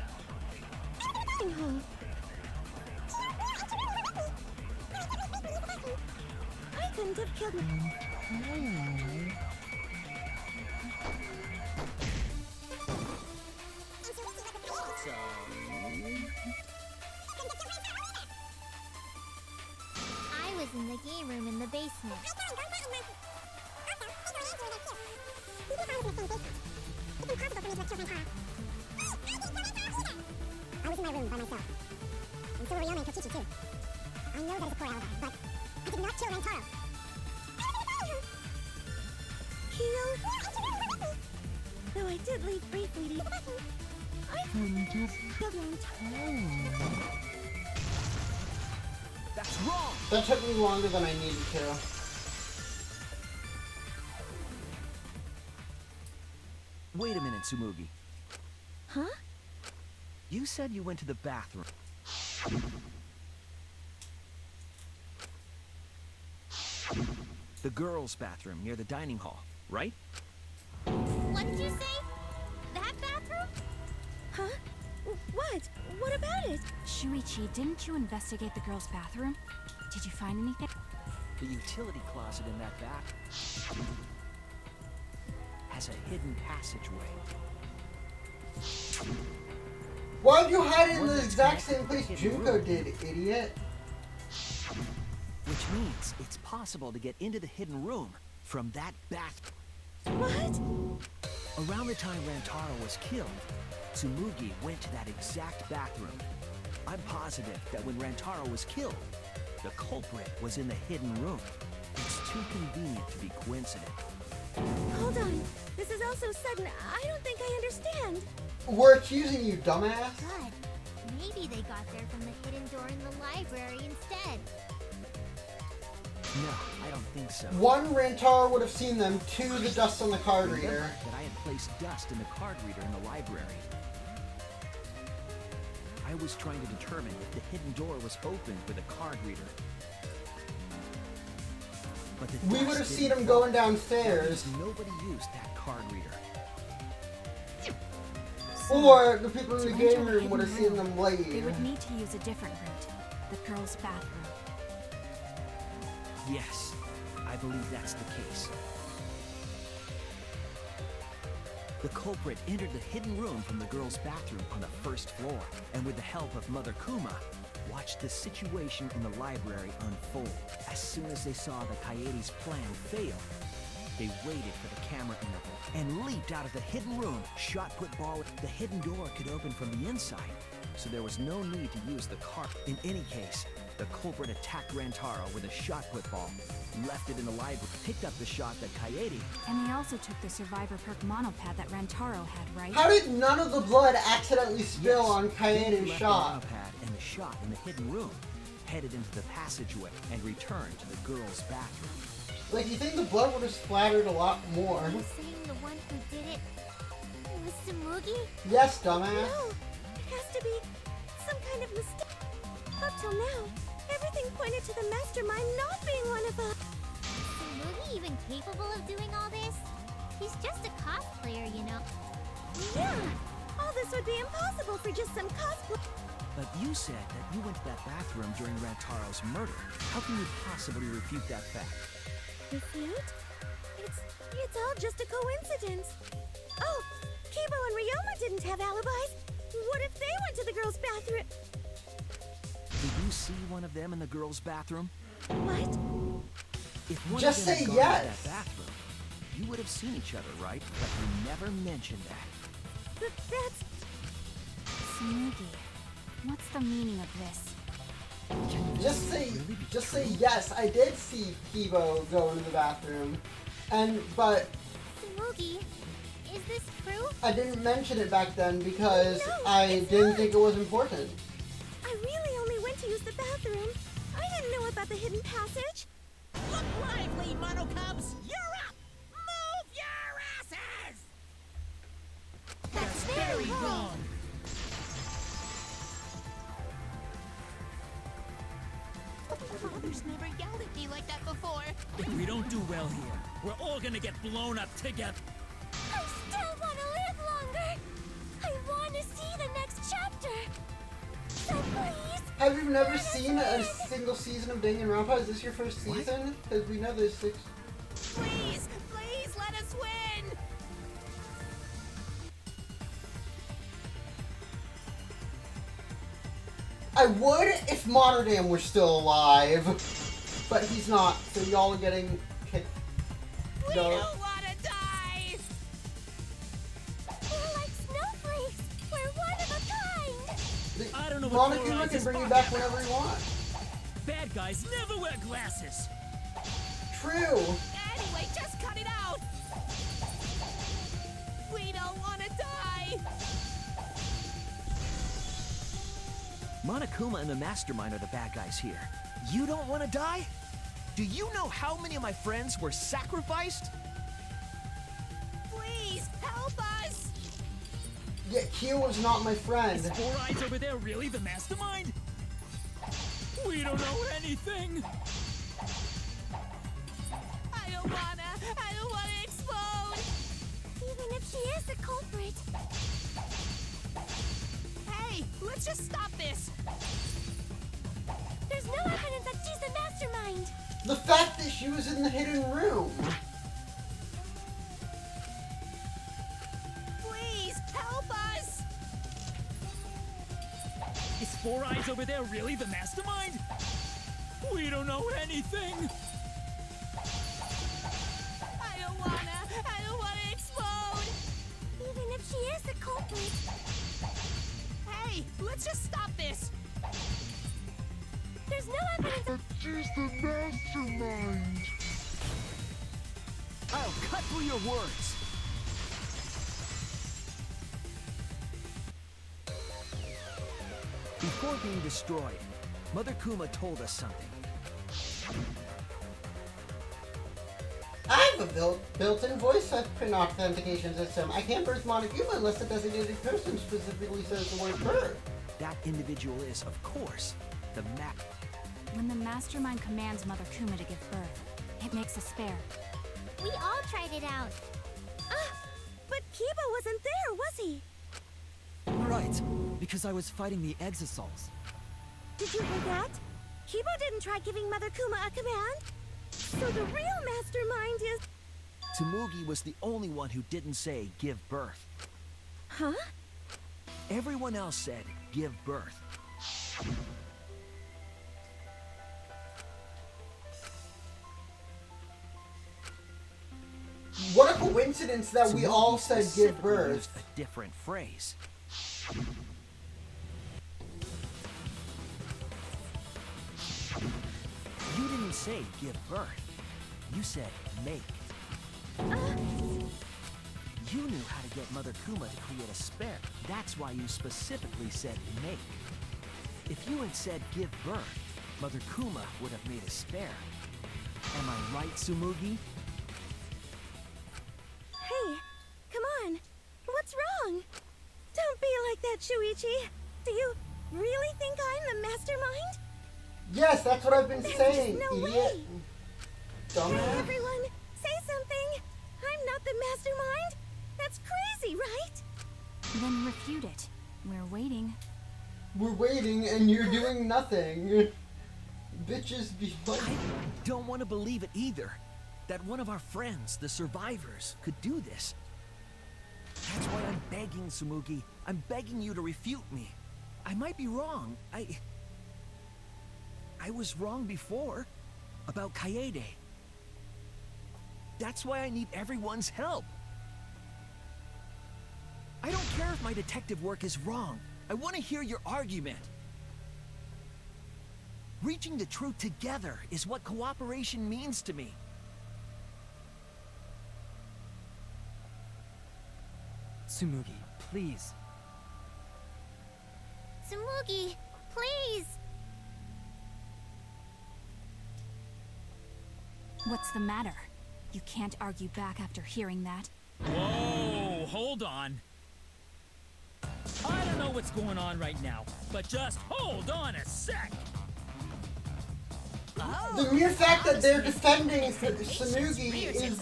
I couldn't have killed him. I was in the game room in the basement. I was in my room by myself. And so were Ryoma and Kokichi too. I know that is a poor alibi, but I did not kill Rantaro. Kyo? Though I did leave briefly to... I couldn't have killed Rantaro. That's wrong! That took me longer than I needed to. Wait a minute, Tsumugi. Huh? You said you went to the bathroom. The girls' bathroom near the dining hall, right? What did you say? That bathroom? Huh? What? What about it? Shuichi, didn't you investigate the girls' bathroom? Did you find anything? The utility closet in that bath has a hidden passageway. Why'd you hide it in the exact same place Junko did, idiot? Which means it's possible to get into the hidden room from that bath. What? Around the time Rantaro was killed, Tsumugi went to that exact bathroom. I'm positive that when Rantaro was killed, the culprit was in the hidden room. It's too convenient to be coincident. Hold on. This is all so sudden. I don't think I understand. We're accusing you, dumbass. But maybe they got there from the hidden door in the library instead. No, I don't think so. One, Rantaro would have seen them. Two, the dust on the card reader. Remember that I had placed dust in the card reader in the library. I was trying to determine if the hidden door was opened with a card reader. But the We dust would have didn't seen him fall. going downstairs. That means nobody used that card reader. Or the people in the To game enter the room would have hidden seen room, them They leave. would need to use a different route. The girls' bathroom. Yes, I believe that's the case. The culprit entered the hidden room from the girls' bathroom on the first floor, and with the help of Mother Kuma, watched the situation in the library unfold. As soon as they saw the Coyote's plan fail, they waited for the camera interval and leaped out of the hidden room. Shot put ball. The hidden door could open from the inside, so there was no need to use the cart. In any case, the culprit attacked Rantaro with a shot put ball, left it in the library, picked up the shot that Coyote. And they also took the survivor perk monopad that Rantaro had, right? How did none of the blood accidentally spill on Coyote's Left shot? the monopad and the shot in the hidden room, headed into the passageway, and returned to the girls' bathroom. Like, you think the blood would have splattered a lot more? Are you saying the one who did it was Tsumugi? Yes, dumbass. No. has to be some kind of mistake. Up till now, everything pointed to the mastermind not being one of us. Is Moogie even capable of doing all this? He's just a cosplayer, you know. Yeah, all this would be impossible for just some cosplay. But you said that you went to that bathroom during Rantaro's murder. How can you possibly refute that fact? Refute? It's all just a coincidence. Oh, Kibo and Ryoma didn't have alibis. What if they went to the girls' bathroom? Did you see one of them in the girls' bathroom? What? If one Just of them say had gone yes. to that bathroom, you would have seen each other, right? But you never mentioned that. But that's... Smoogie, what's the meaning of this? Just say yes. I did see Kibo go into the bathroom, but Smoogie, is this true? I didn't mention it back then because No, I didn't think it was important. I really only went to use the bathroom. I didn't know about the hidden passage. Look lively, Mono Cubs! You're up! Move your asses! That's very wrong. Father's never yelled at me like that before. If we don't do well here, we're all gonna get blown up together. I still want to live longer. I want to see the next chapter. So please. Have you never seen a single season of Danganronpa? Is this your first season? Because we know there's 6. Please, please let us win. I would if Monogram were still alive, but he's not, so y'all are getting kicked. We don't want to die. We're like snowflakes. We're one of a kind. I don't know what Monokuma can bring you back whenever he wants. Bad guys never wear glasses. True. Anyway, just cut it out. We don't want to die. Monokuma and the Mastermind are the bad guys here. You don't want to die? Do you know how many of my friends were sacrificed? Please, help us. Yeah, Kyo was not my friend. Is Four Eyes over there really the mastermind? We don't know anything. I don't wanna explode. Even if she is the culprit. Hey, let's just stop this. There's no evidence that she's the mastermind. The fact that she was in the hidden room. Please, help us. Is Four Eyes over there really the mastermind? We don't know anything. I don't wanna explode. Even if she is the culprit. Hey, let's just stop this. There's no evidence that she's the mastermind. I'll cut through your words. Before being destroyed, Mother Kuma told us something. I have a built-in voice print authentication system. I can't burst Monokuma unless the designated person specifically says the word bird. That individual is, of course, the map. When the mastermind commands Mother Kuma to give birth, it makes a spare. We all tried it out. But Kiba wasn't there, was he? Right, because I was fighting the Exosols. Did you hear that? Kiba didn't try giving Mother Kuma a command. So the real mastermind is... Tsumugi was the only one who didn't say give birth. Huh? Everyone else said give birth. What a coincidence that we all said give birth. Used a different phrase. You didn't say give birth. You said make. You knew how to get Mother Kuma to create a spare. That's why you specifically said make. If you had said give birth, Mother Kuma would have made a spare. Am I right, Tsumugi? Hey, come on. What's wrong? Don't be like that, Shuichi. Do you really think I'm the mastermind? Yes, that's what I've been saying, There's no idiot. way. Dumbass. Hey, everyone, say something. I'm not the mastermind. That's crazy, right? Then refute it. We're waiting. We're waiting and you're doing nothing. Bitches be like... I don't want to believe it either. That one of our friends, the survivors, could do this. That's why I'm begging, Tsumugi. I'm begging you to refute me. I might be wrong. I was wrong before. About Kaede. That's why I need everyone's help. I don't care if my detective work is wrong. I want to hear your argument. Reaching the truth together is what cooperation means to me. Tsumugi, please. Tsumugi, please! What's the matter? You can't argue back after hearing that. Whoa, hold on. I don't know what's going on right now, but just hold on a sec. The mere fact that they're defending Tsumugi is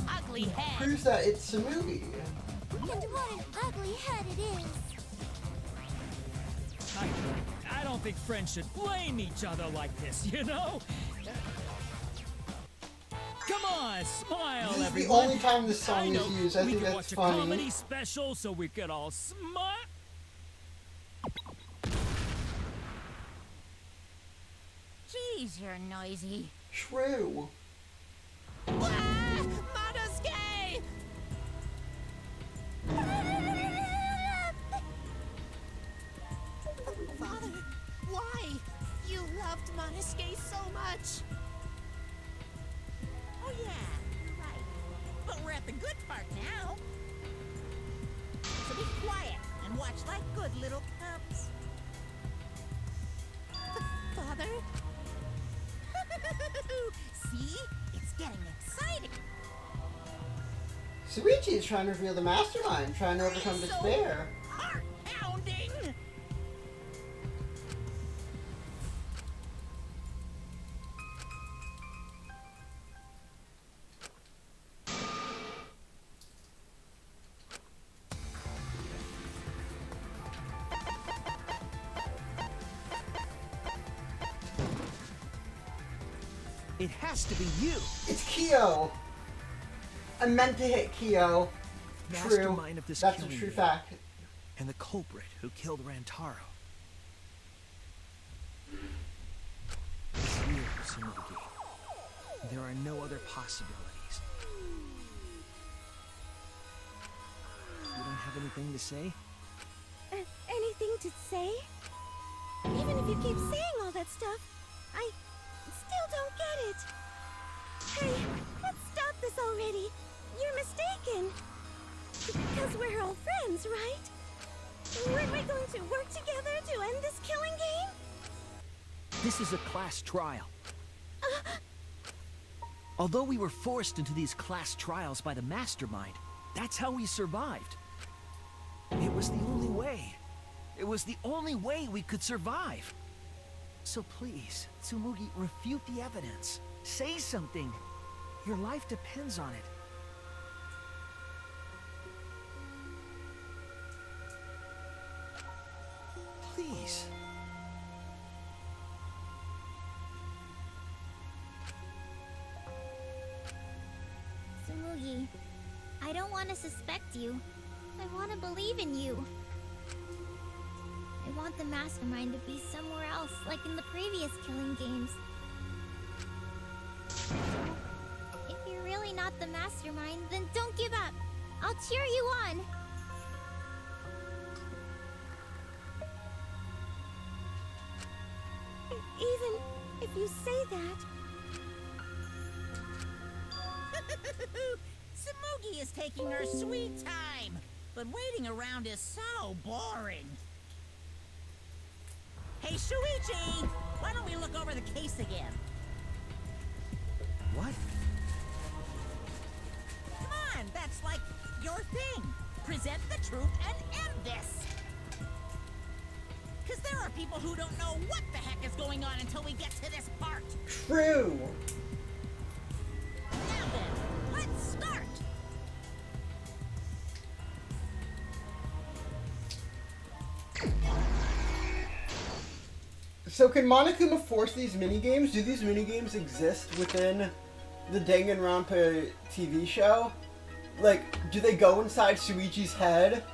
proves that it's Tsumugi. And what an ugly head it is! I don't think friends should blame each other like this, you know? Come on, smile, This is everyone. the only time this song is used. I think we could that's watch funny. a comedy special so we could all smile. Jeez, you're noisy. True. Monosuke! Father, why? You loved Monosuke so much. Oh yeah, you're right. But we're at the good part now. So be quiet and watch like good little cubs. Father? See? It's getting exciting. Suichi is trying to reveal the mastermind, trying to overcome despair. Heart-pounding! It has to be you. It's Kyo. I meant to hit Kyo. True. Mastermind of this That's a killing true game. fact. And the culprit who killed Rantaro. It's you, Tsumugi. There are no other possibilities. You don't have anything to say? Anything to say? Even if you keep saying all that stuff, I still don't get it. Hey, let's stop this already. You're mistaken. Because we're all friends, right? Weren't we going to work together to end this killing game? This is a class trial. Although we were forced into these class trials by the mastermind, that's how we survived. It was the only way. It was the only way we could survive. So please, Tsumugi, refute the evidence. Say something. Your life depends on it. Please. Tsumugi, I don't want to suspect you. I want to believe in you. I want the mastermind to be somewhere else, like in the previous killing games. If you're really not the mastermind, then don't give up. I'll cheer you on. Even if you say that, Tsumugi is taking her sweet time, but waiting around is so boring. Hey, Shuichi! Why don't we look over the case again? What? Come on, that's like your thing. Present the truth and end this. Because there are people who don't know what the heck is going on until we get to this part. True. Now then, let's start. So can Monokuma force these minigames? Do these minigames exist within the Danganronpa TV show? Like, do they go inside Shuichi's head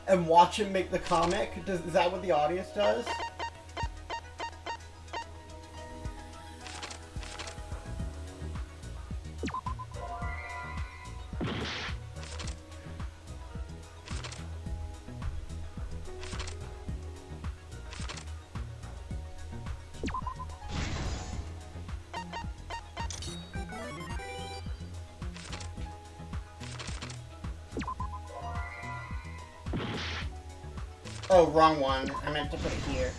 and watch him make the comic? Is that what the audience does? Oh, wrong one. I meant to put it here.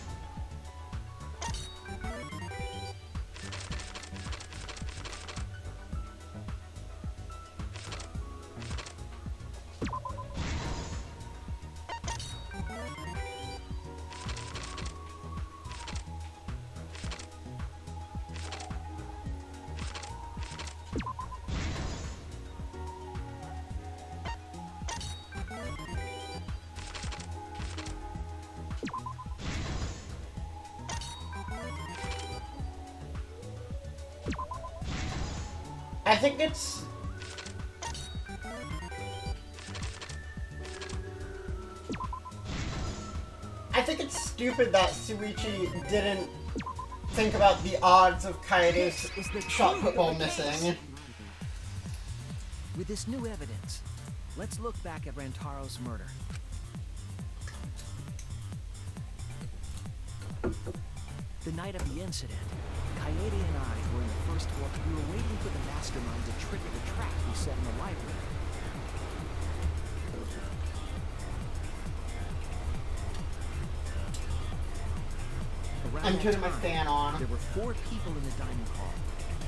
I think it's... I think it's stupid that Shuichi didn't think about the odds of Kaede's shot football missing. With this new evidence, let's look back at Rantaro's murder. The night of the incident, Kaede and I were in the first floor. We were waiting for the mastermind to trigger the trap we set in the library. Around I'm turning that my time, fan on. There were 4 people in the dining hall,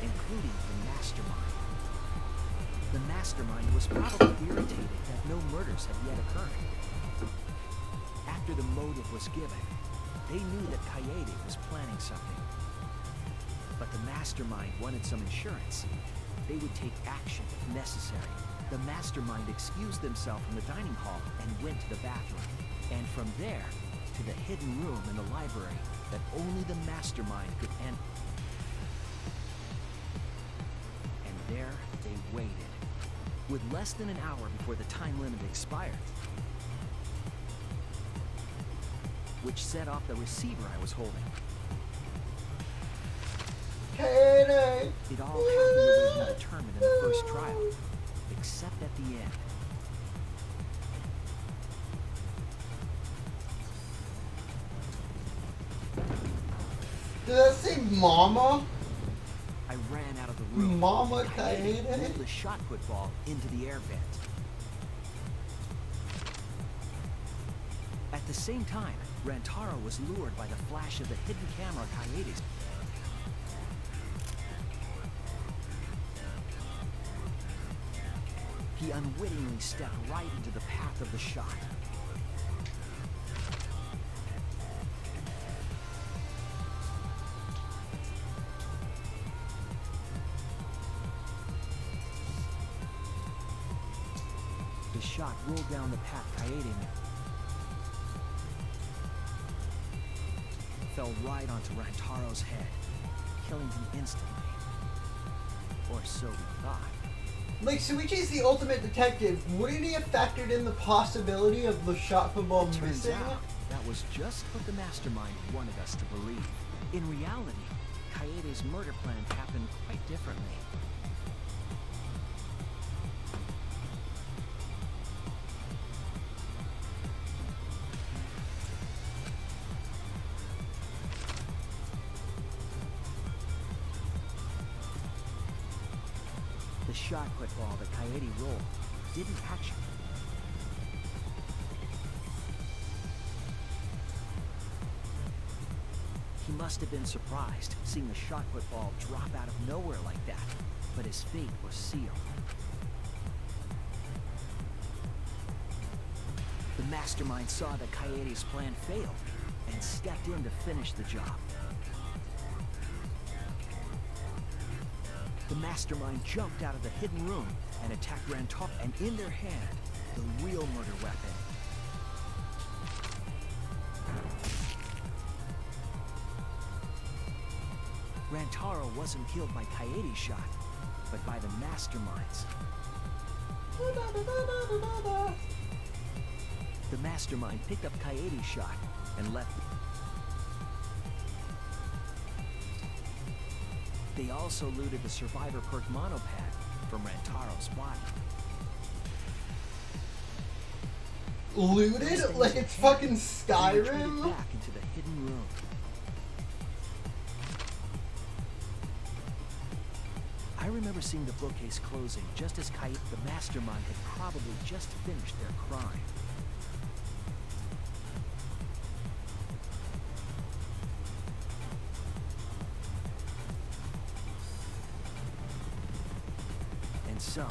including the mastermind. The mastermind was probably irritated that no murders had yet occurred. After the motive was given, they knew that Kaede was planning something. But the mastermind wanted some insurance. They would take action if necessary. The mastermind excused themselves from the dining hall and went to the bathroom. And from there, to the hidden room in the library that only the mastermind could enter. And there they waited, with less than an hour before the time limit expired, which set off the receiver I was holding. Kaede! It all happened the way we determined in the first trial, except at the end. Did that say Mama? I ran out of the room. Mama Kaede Kaede? rolled the shot put ball into the air vent. At the same time, Rantaro was lured by the flash of the hidden camera Kaede's. He unwittingly stepped right into the path of the shot. The shot rolled down the path Kaede knew. Fell right onto Rantaro's head, killing him instantly. Or so we thought. Like, Shuichi's the ultimate detective. Wouldn't he have factored in the possibility of the shot football Turns missing? out, that was just what the mastermind wanted us to believe. In reality, Kaede's murder plan happened quite differently. The shot put ball that Kaede rolled didn't actually. He must have been surprised seeing the shot put ball drop out of nowhere like that, but his fate was sealed. The mastermind saw that Kaede's plan failed and stepped in to finish the job. The mastermind jumped out of the hidden room and attacked Rantaro, and in their hand, the real murder weapon. Rantaro wasn't killed by Kaede's shot, but by the mastermind's. The mastermind picked up Kaede's shot and left. They also looted the survivor perk monopad from Rantaro's body. Looted? Like it's fucking And retreated Skyrim? back into the hidden room. I remember seeing the bookcase closing just as Kaede, the mastermind, had probably just finished their crime. And so,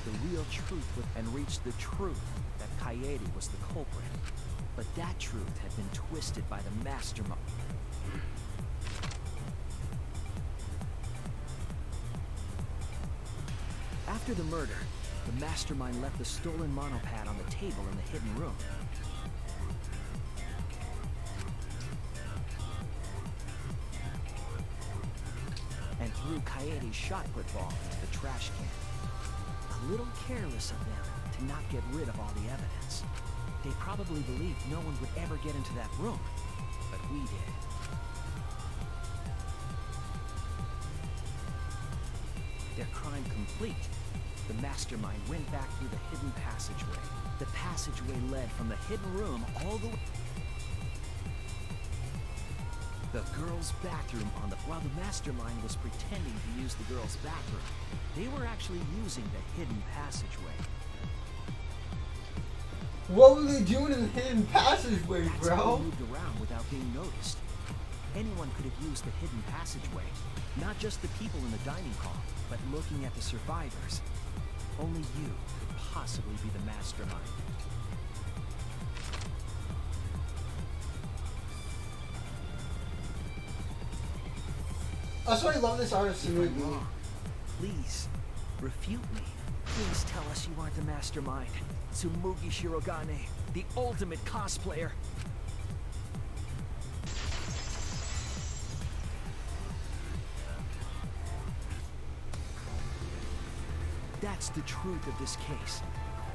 the real truth and reached the truth that Kaede was the culprit. But that truth had been twisted by the mastermind. After the murder, the mastermind left the stolen monopad on the table in the hidden room. And threw Kaede's shot-put ball into the trash can. A little careless of them to not get rid of all the evidence. They probably believed no one would ever get into that room, but we did. Their crime complete, the mastermind went back through the hidden passageway. The passageway led from the hidden room all the way. The girls' bathroom on the... While the mastermind was pretending to use the girls' bathroom, they were actually using the hidden passageway. What were they doing in the hidden passageway, That's how bro? they moved around without being noticed. Anyone could have used the hidden passageway. Not just the people in the dining hall, but looking at the survivors. Only you could possibly be the mastermind. That's why I love this artist If I'm movie. wrong, please, refute me. Please tell us you aren't the mastermind. Tsumugi Shirogane, the ultimate cosplayer. That's the truth of this case,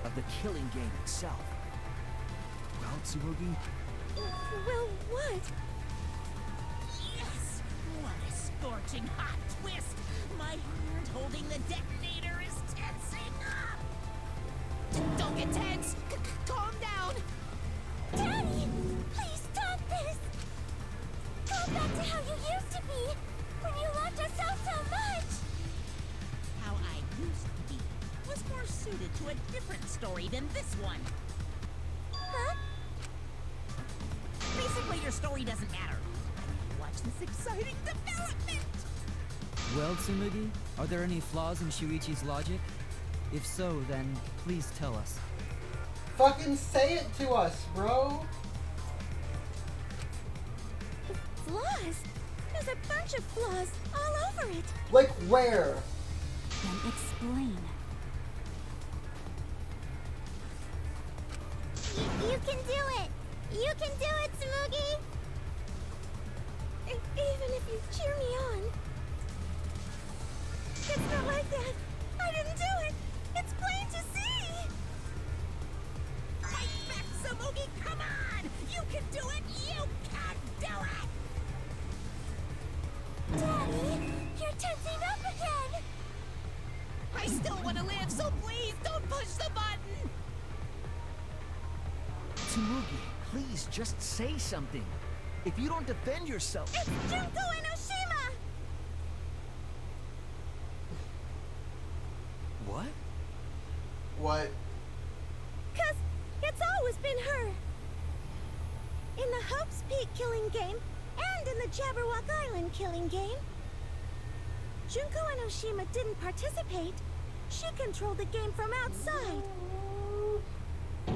of the killing game itself. Well, Tsumugi, Well, what? Yes! What a scorching hot twist! My hand holding the detonator is tensing up! Don't get tense. Calm down. Daddy, please stop this! Go back to how you used to be, when you loved us so much! How I used to be was more suited to a different story than this one. Huh? Basically, your story doesn't matter. Watch this exciting development! Well, Tsumugi, are there any flaws in Shuichi's logic? If so, then please tell us. Fucking say it to us, bro. Flaws? There's a bunch of flaws all over it. Like where? Then explain. You can do it! You can do it, Tsumugi! Even if you cheer me on. It's not like that. I didn't do it. It's plain to see. Fight back, Tsumugi! Come on! You can do it! You can do it! Daddy, you're tensing up again. I still want to live, so please don't push the button. Tsumugi, please just say something. If you don't defend yourself... It's Junko Enoshima! What? What? 'Cause it's always been her. In the Hope's Peak killing game, and in the Jabberwock Island killing game. Junko Enoshima didn't participate. She controlled the game from outside.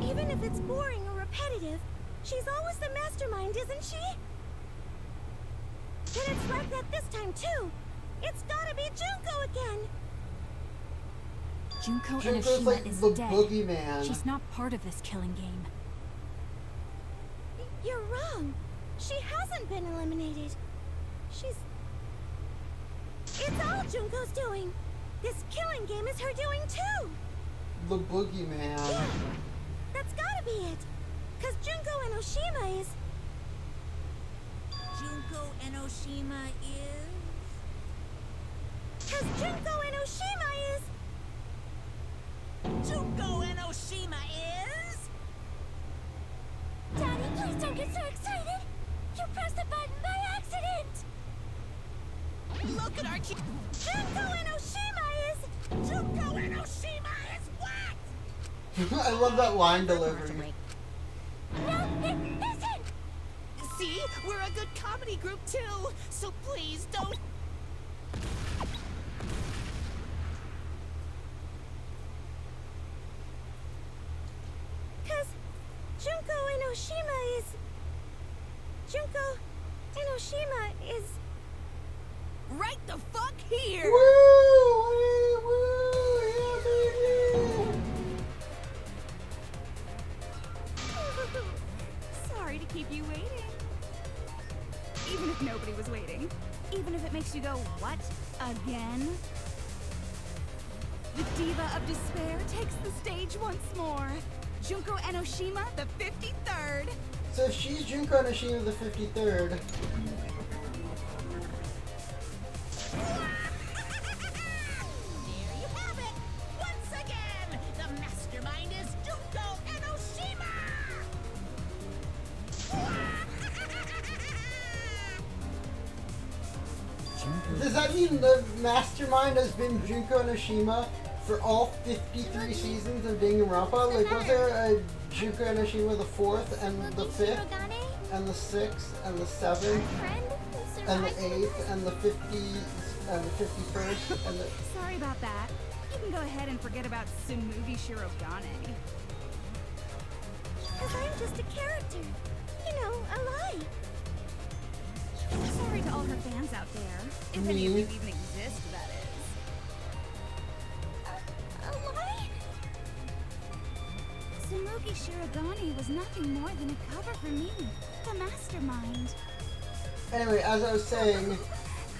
Even if it's boring or repetitive, She's always the mastermind, isn't she? And it's like that this time, too. It's gotta be Junko again. Junko Junko's Enoshima like is the dead. boogeyman. She's not part of this killing game. You're wrong. She hasn't been eliminated. It's all Junko's doing. This killing game is her doing too. The boogeyman. Yeah, that's gotta be it. Cause Junko Enoshima is... Junko Enoshima is... Cause Junko Enoshima is... Junko Enoshima is... Daddy, please don't get so excited. You pressed the button by accident. Look at our Junko Enoshima is... Junko Enoshima is what? I love that line delivery. No, it isn't. See? We're a good comedy group too. So please don't... Cause Junko Enoshima is... Junko Enoshima is... Right the fuck here! Woo! Woo! Yeah, baby! Sorry to keep you waiting. Even if nobody was waiting. Even if it makes you go, what? Again? The Diva of Despair takes the stage once more. Junko Enoshima, the 53rd. So if she's Junko Enoshima the 53rd... There you have it! Once again, the mastermind is Junko Enoshima! Does that mean the mastermind has been Junko Enoshima for all 53 seasons of Danganronpa? Like, was there a Junko Enoshima the 4th and the 5th and the 6th and the 7th and the 8th and the 50th and the 51st and the... Sorry about that. You can go ahead and forget about Tsumugi Shirogane. Cause I'm just a character. You know, a lie. Sorry to all her fans out there. If any of you even exist, that is. A lie? Tsumugi Shirogane was nothing more than a cover for me, the mastermind. Anyway, as I was saying...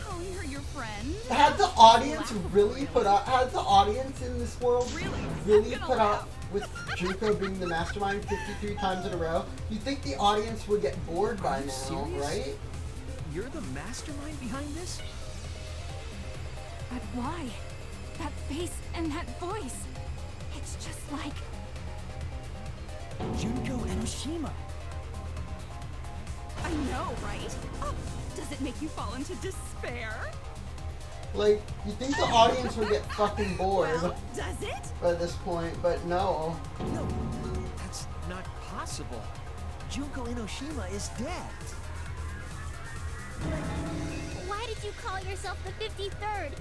Calling her your friend? Had the audience really put up... Had the audience in this world really put up with Junko being the mastermind 53 times in a row, you'd think the audience would get bored by now, serious? right? You're the mastermind behind this? But why? That face and that voice. It's just like... Junko Enoshima. I know, right? Oh, does it make you fall into despair? Like, you think the audience would get fucking bored Well, does it? by this point, but no. No, that's not possible. Junko Enoshima is dead. Why did you call yourself the 53rd?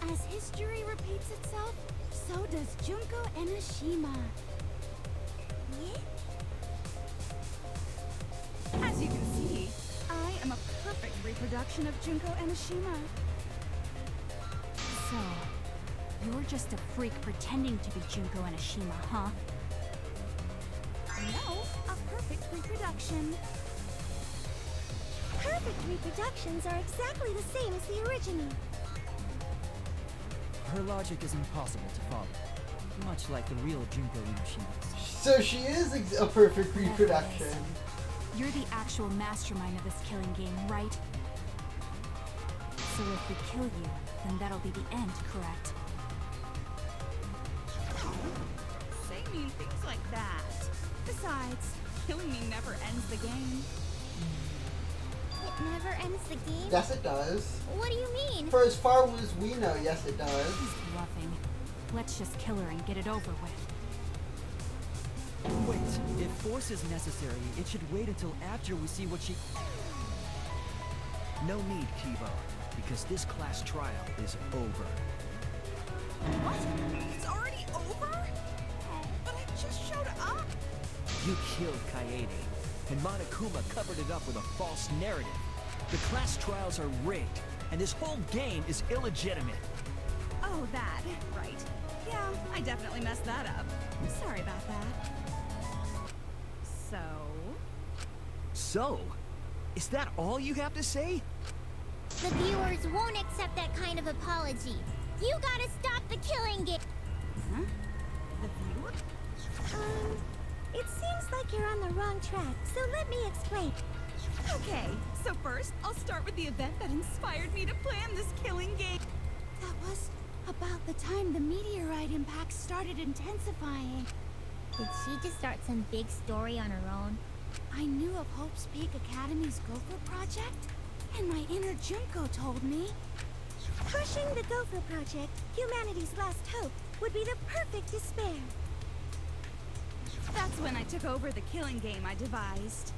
As history repeats itself, so does Junko Enoshima. As you can see, I am a perfect reproduction of Junko Enoshima. So, you're just a freak pretending to be Junko Enoshima, huh? No, a perfect reproduction. Perfect reproductions are exactly the same as the original. Her logic is impossible to follow, much like the real Junko Enoshima. So she is a perfect reproduction. You're the actual mastermind of this killing game, right? So if we kill you, then that'll be the end, correct? Say mean things like that. Besides, killing me never ends the game. It never ends the game? Yes, it does. What do you mean? For as far as we know, yes, it does. He's bluffing. Let's just kill her and get it over with. Wait, if force is necessary, it should wait until after we see what she... No need, Kibo, because this class trial is over. What? It's already over? Oh, but I just showed up. You killed Kaede, and Monokuma covered it up with a false narrative. The class trials are rigged, and this whole game is illegitimate. Oh, that. Right. Yeah, I definitely messed that up. Sorry about that. So? Is that all you have to say? The viewers won't accept that kind of apology. You gotta stop the killing game. Huh? The viewer? It seems like you're on the wrong track, so let me explain. Okay, so first, I'll start with the event that inspired me to plan this killing game. That was about the time the meteorite impact started intensifying. Did she just start some big story on her own? I knew of Hope's Peak Academy's Gopher Project, and my inner Junko told me crushing the Gopher Project, humanity's last hope, would be the perfect despair. That's when I took over the killing game I devised.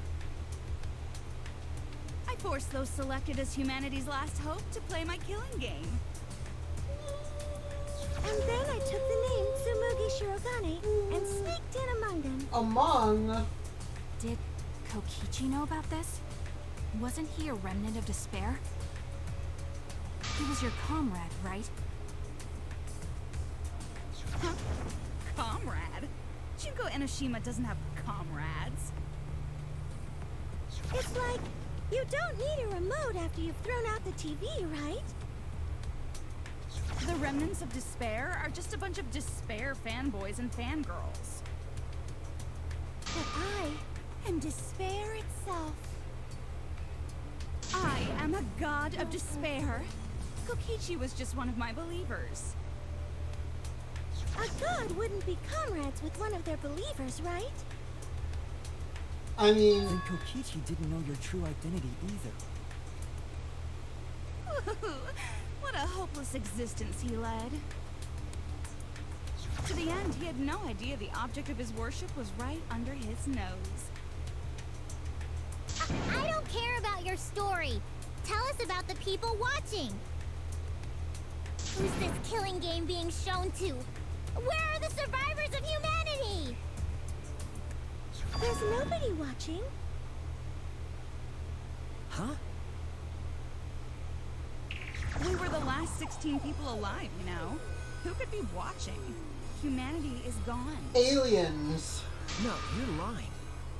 I forced those selected as humanity's last hope to play my killing game. And then I took the name Tsumugi Shirogane and sneaked in among them. Among? Did Kokichi know about this? Wasn't he a remnant of despair? He was your comrade, right? Huh? Comrade? Junko Enoshima doesn't have comrades. It's like, you don't need a remote after you've thrown out the TV, right? The remnants of despair are just a bunch of despair fanboys and fangirls. But I am despair itself. I am a god of despair. Kokichi was just one of my believers. A god wouldn't be comrades with one of their believers, right? I mean... Then Kokichi didn't know your true identity either. What a hopeless existence he led. To the end, he had no idea the object of his worship was right under his nose. I don't care about your story. Tell us about the people watching. Who's this killing game being shown to? Where are the survivors of humanity? There's nobody watching. Huh? We were the last 16 people alive, you know? Who could be watching? Humanity is gone. Aliens. No, you're lying.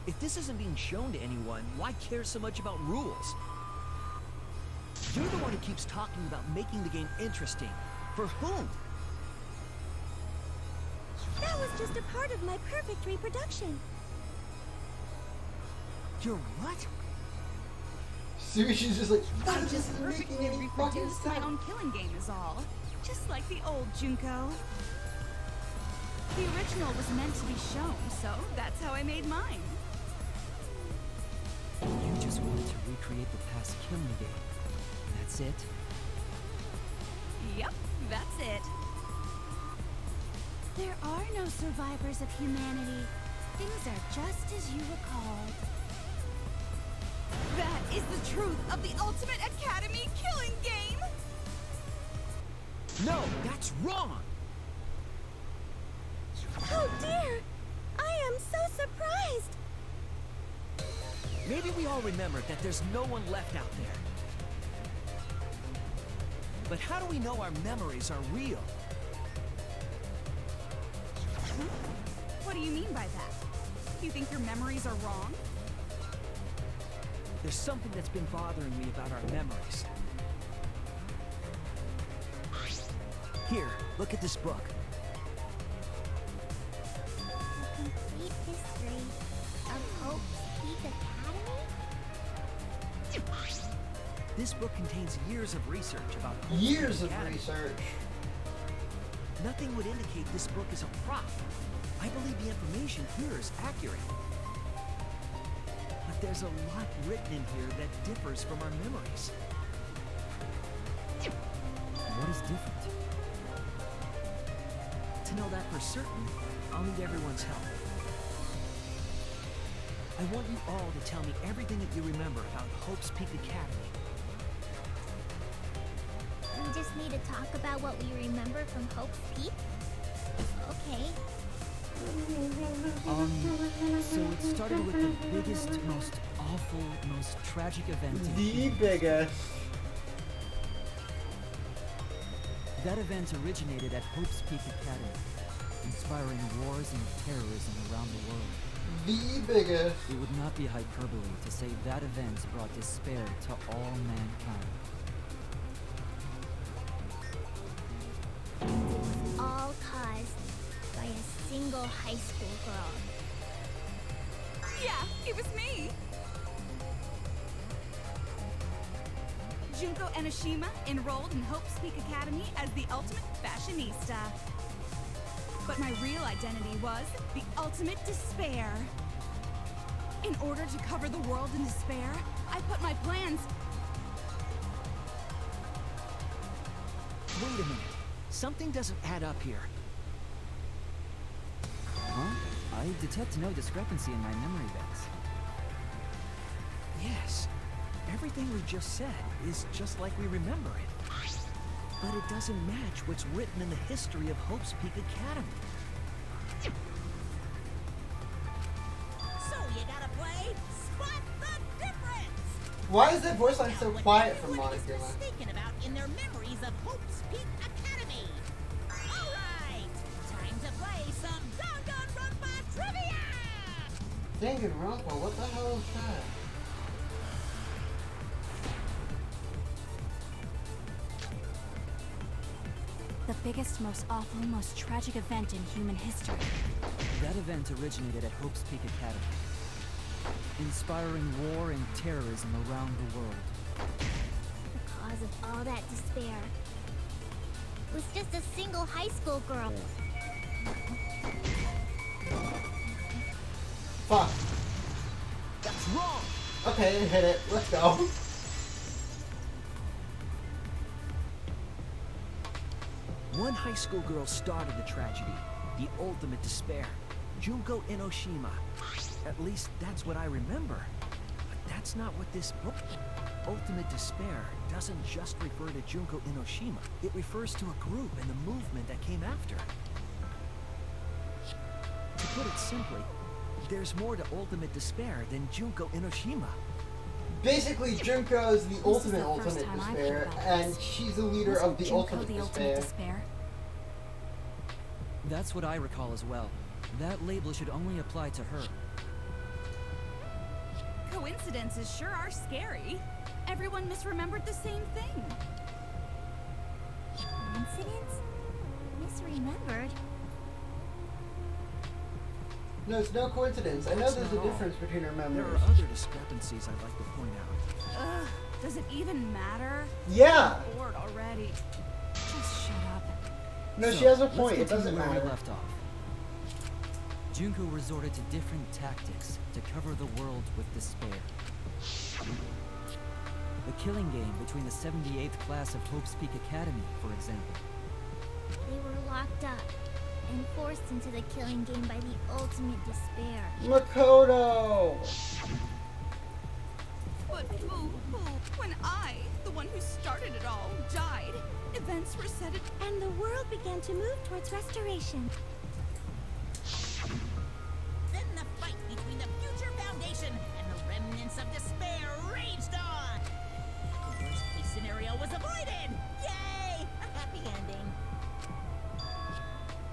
If this isn't being shown to anyone, why care so much about rules? You're the one who keeps talking about making the game interesting. For whom? That was just a part of my perfect reproduction. You're what? Seriously, she's just like, I that just isn't making perfectly any fucking reproduced my sense. own killing game is all. Just like the old Junko. The original was meant to be shown, so that's how I made mine. You just wanted to recreate the past killing game. That's it? Yep, that's it. There are no survivors of humanity. Things are just as you recalled. That is the truth of the Ultimate Academy killing game! No, that's wrong! Oh dear! I am so surprised! Maybe we all remember that there's no one left out there. But how do we know our memories are real? Huh? What do you mean by that? You think your memories are wrong? There's something that's been bothering me about our memories. Here, look at this book. The complete history of Hope's Peak Academy? This book contains years of research about Years of Academy. research. Nothing would indicate this book is a prop. I believe the information here is accurate. But there's a lot written in here that differs from our memories. What is different? To know that for certain, I'll need everyone's help. I want you all to tell me everything that you remember about Hope's Peak Academy. We just need to talk about what we remember from Hope's Peak? Okay. So it started with the biggest, most awful, most tragic event in The biggest. That event originated at Hope's Peak Academy, inspiring wars and terrorism around the world. The biggest. It would not be hyperbole to say that event brought despair to all mankind. It was all caused by a single high school girl. Yeah, it was me. Junko Enoshima enrolled in Hope's Peak Academy as the ultimate fashionista. But my real identity was the ultimate despair. In order to cover the world in despair, I put my plans... Wait a minute. Something doesn't add up here. Huh? I detect no discrepancy in my memory banks. Yes. Everything we just said is just like we remember it. But it doesn't match what's written in the history of Hope's Peak Academy. So you gotta play Spot the Difference! Why is that voice line so What quiet from everyone is Monokuma? mistaken about in their memories of Hope's Peak Academy. Alright! Time to play some Danganronpa trivia! Danganronpa, what the hell is that? The biggest, most awful, most tragic event in human history. That event originated at Hope's Peak Academy, inspiring war and terrorism around the world. The cause of all that despair was just a single high school girl. Fuck. That's wrong! Okay, hit it. Let's go. One high school girl started the tragedy, the ultimate despair, Junko Enoshima. At least that's what I remember. But that's not what this book... Ultimate despair doesn't just refer to Junko Enoshima. It refers to a group and the movement that came after. To put it simply, there's more to ultimate despair than Junko Enoshima. Basically, Junko is the This ultimate is the first time I've despair, heard about and this. she's the leader Wasn't of the Junko ultimate the despair. ultimate despair? That's what I recall as well. That label should only apply to her. Coincidences sure are scary. Everyone misremembered the same thing. Coincidence? Misremembered? No, it's no coincidence. I know That's there's a not all. difference between her There memories. are other discrepancies I'd like to point out. Ugh, does it even matter? Yeah! I'm bored already. Just shut up. No, So, she has a let's point. It continue doesn't where we matter. left off. Junko resorted to different tactics to cover the world with despair. The killing game between the 78th class of Hope's Peak Academy, for example. They were locked up and forced into the killing game by the ultimate despair. Makoto! But boo-hoo, when I, the one who started it all, died, events were set And the world began to move towards restoration. Then the fight between the Future Foundation and the remnants of despair raged on! The worst case scenario was avoided! Yay! A happy ending.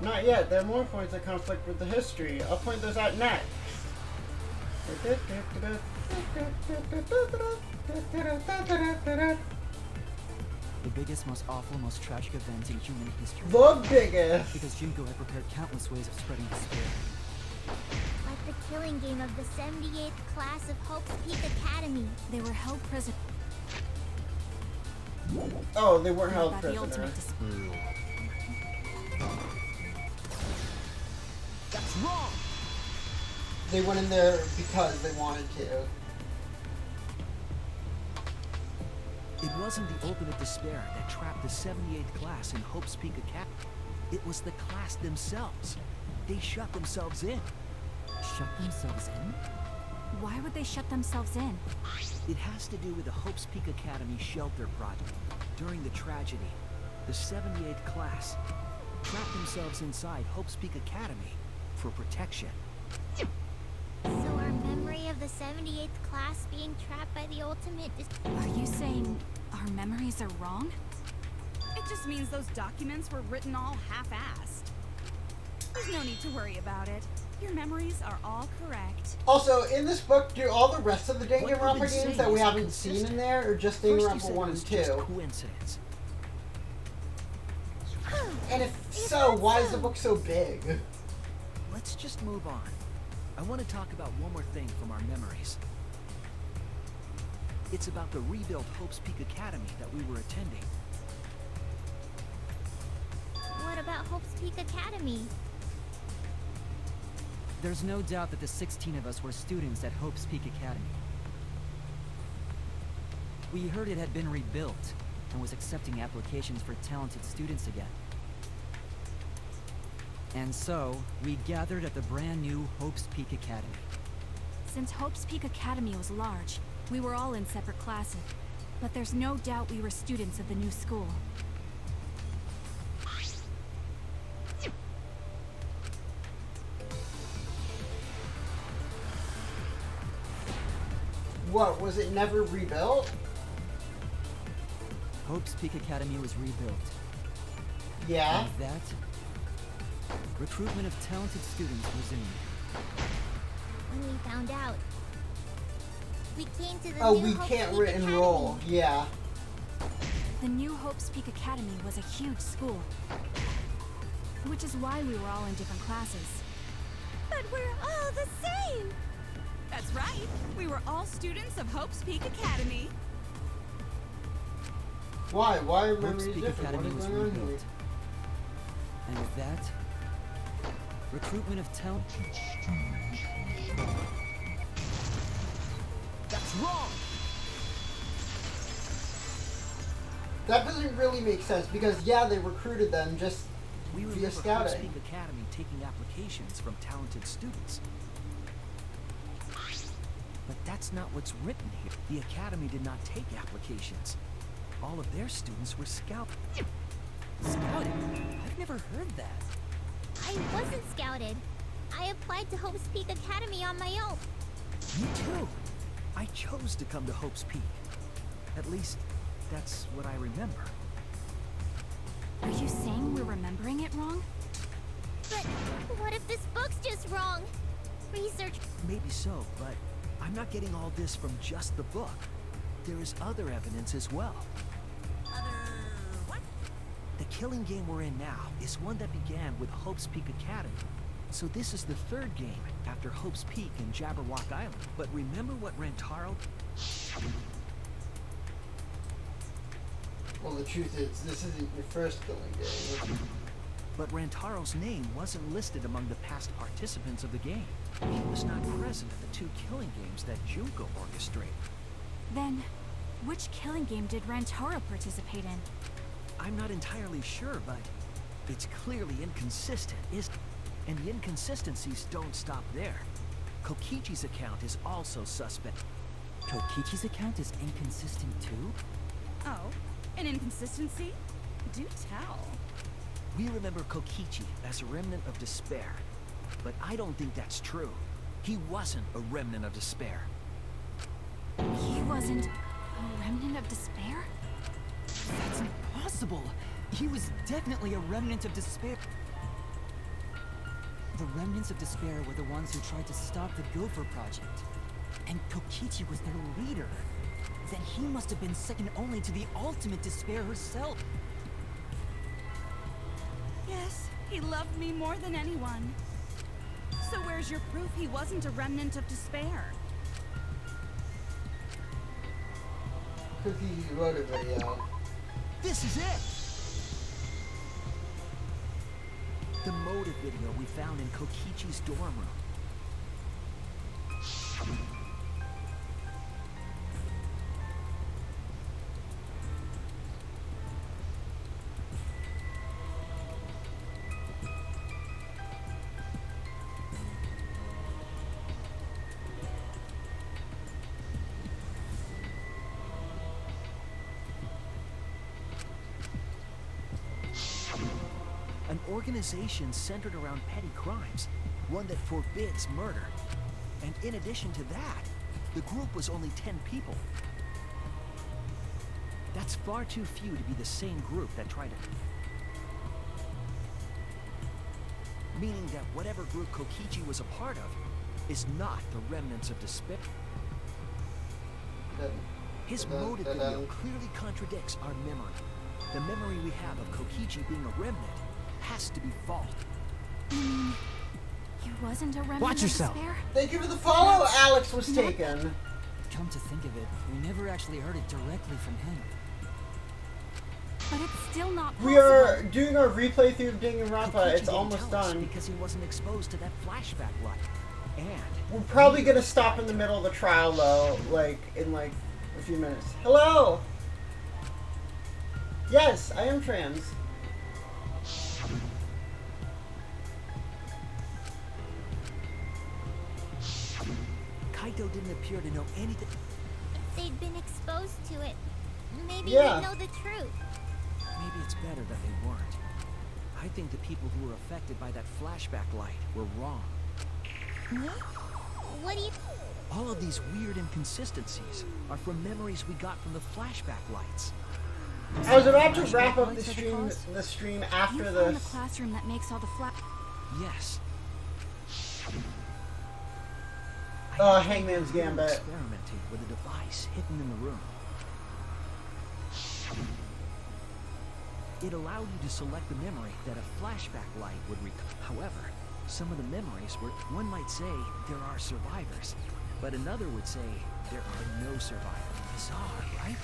Not yet. There are more points that conflict with the history. I'll point those out next. The biggest, most awful, most tragic event in human history. The biggest! Because Junko had prepared countless ways of spreading despair. Like the killing game of the 78th class of Hope's Peak Academy. They were held prisoner. Oh, they weren't held About the prisoner. ultimate despair. That's wrong! They went in there because they wanted to. It wasn't the ultimate despair that trapped the 78th class in Hope's Peak Academy. It was the class themselves. They shut themselves in. Shut themselves in? Why would they shut themselves in? It has to do with the Hope's Peak Academy shelter project. During the tragedy, the 78th class trapped themselves inside Hope's Peak Academy for protection. So our memory of the 78th class being trapped by the ultimate is... Are you saying our memories are wrong? It just means those documents were written all half-assed. There's no need to worry about it. Your memories are all correct. Also, in this book, do all the rest of the Danganronpa games that we haven't seen in there, or just Danganronpa 1 and 2? Coincidence. And if so, why is the book so big? Let's just move on. I want to talk about one more thing from our memories. It's about the rebuilt Hope's Peak Academy that we were attending. What about Hope's Peak Academy? There's no doubt that the 16 of us were students at Hope's Peak Academy. We heard it had been rebuilt and was accepting applications for talented students again. And so, we gathered at the brand new Hope's Peak Academy. Since Hope's Peak Academy was large, we were all in separate classes. But there's no doubt we were students of the new school. What, was it never rebuilt? Hope's Peak Academy was rebuilt. Yeah. And that, recruitment of talented students resumed. When we found out, we came to the Oh, new we Hope's can't Peak re-enroll. Academy. Yeah. The new Hope's Peak Academy was a huge school. Which is why we were all in different classes. But we're all the same! That's right. We were all students of Hope's Peak Academy. Why? Why are Hope's memories Peak different? Academy What was is going on here? rebuilt. And with that, recruitment of talent. That's wrong! That doesn't really make sense because, yeah, they recruited them just We via remember Hope's scouting. Peak Academy taking applications from talented students. But that's not what's written here. The Academy did not take applications. All of their students were scouted. Scouted? I've never heard that. I wasn't scouted. I applied to Hope's Peak Academy on my own. Me too. I chose to come to Hope's Peak. At least, that's what I remember. Are you saying we're remembering it wrong? But what if this book's just wrong? Research... Maybe so, but I'm not getting all this from just the book. There is other evidence as well. What? The killing game we're in now is one that began with Hope's Peak Academy. So this is the third game after Hope's Peak and Jabberwock Island. But remember what Rantaro... Well, the truth is, this isn't your first killing game. But Rantaro's name wasn't listed among the past participants of the game. He was not present at the two killing games that Junko orchestrated. Then, which killing game did Rantaro participate in? I'm not entirely sure, but it's clearly inconsistent, and the inconsistencies don't stop there. Kokichi's account is also suspect. Kokichi's account is inconsistent too? Oh, an inconsistency? Do tell. We remember Kokichi as a remnant of despair, but I don't think that's true. He wasn't a remnant of despair. He wasn't a remnant of despair? That's impossible! He was definitely a remnant of despair. The remnants of despair were the ones who tried to stop the Gopher Project. And Kokichi was their leader. Then he must have been second only to the ultimate despair herself. Yes, he loved me more than anyone. So where's your proof he wasn't a remnant of despair? Cookie wrote a video. This is it! The motive video we found in Kokichi's dorm room. An organization centered around petty crimes, one that forbids murder. And in addition to that, the group was only 10 people. That's far too few to be the same group that tried to... Meaning that whatever group Kokichi was a part of is not the remnants of despair. His motive video clearly contradicts our memory. The memory we have of Kokichi being a remnant has to be false. He wasn't a remnant. Watch yourself. Of despair? Thank you for the follow. Alex was taken. Come to think of it, we never actually heard it directly from him. But it's still not possible. We are doing our replay through of Danganronpa. It's almost done. Because he wasn't exposed to that flashback light. And we're probably gonna stop in the middle of the trial though, in a few minutes. Hello. Yes, I am trans. Kaito didn't appear to know anything. If they'd been exposed to it, maybe Yeah. they'd know the truth. Maybe it's better that they weren't. I think the people who were affected by that flashback light were wrong. What do you... All of these weird inconsistencies are from memories we got from the flashback lights. I was about to wrap up the stream after you this. found the classroom that makes all the Yes. Hangman's Gambit. Experimenting with a device hidden in the room. It allowed you to select the memory that a flashback light would recall. However, some of the memories were, one might say, there are survivors, but another would say there are no survivors. Bizarre, right?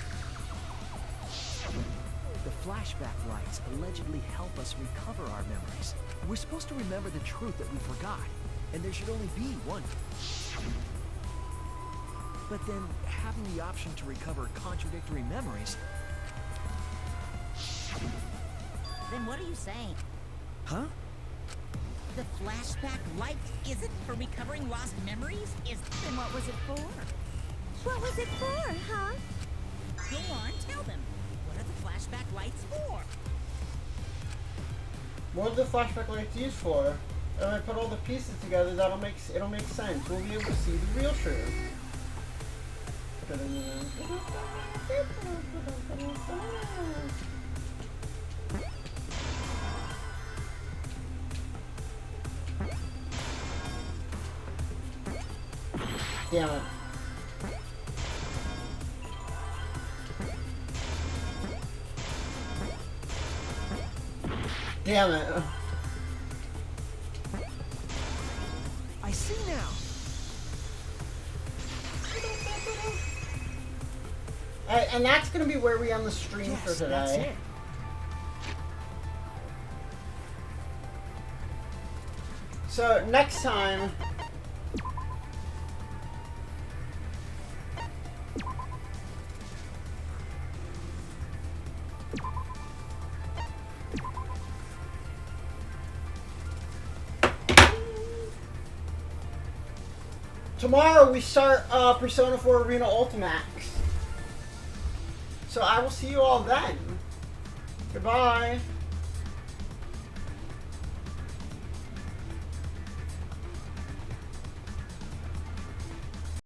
The flashback lights allegedly help us recover our memories. We're supposed to remember the truth that we forgot, and there should only be one. But then, having the option to recover contradictory memories... Then what are you saying? Huh? The flashback light isn't for recovering lost memories? Then what was it for? What was it for, huh? Go on, tell them. What are the flashback lights for? What are the flashback lights used for? If I put all the pieces together, it'll make sense. We'll be able to see the real truth. Damn it. Damn it. I see now. And that's gonna be where we end the stream for today. That's it. So next time, tomorrow we start Persona 4 Arena Ultimax. So I will see you all then. Goodbye.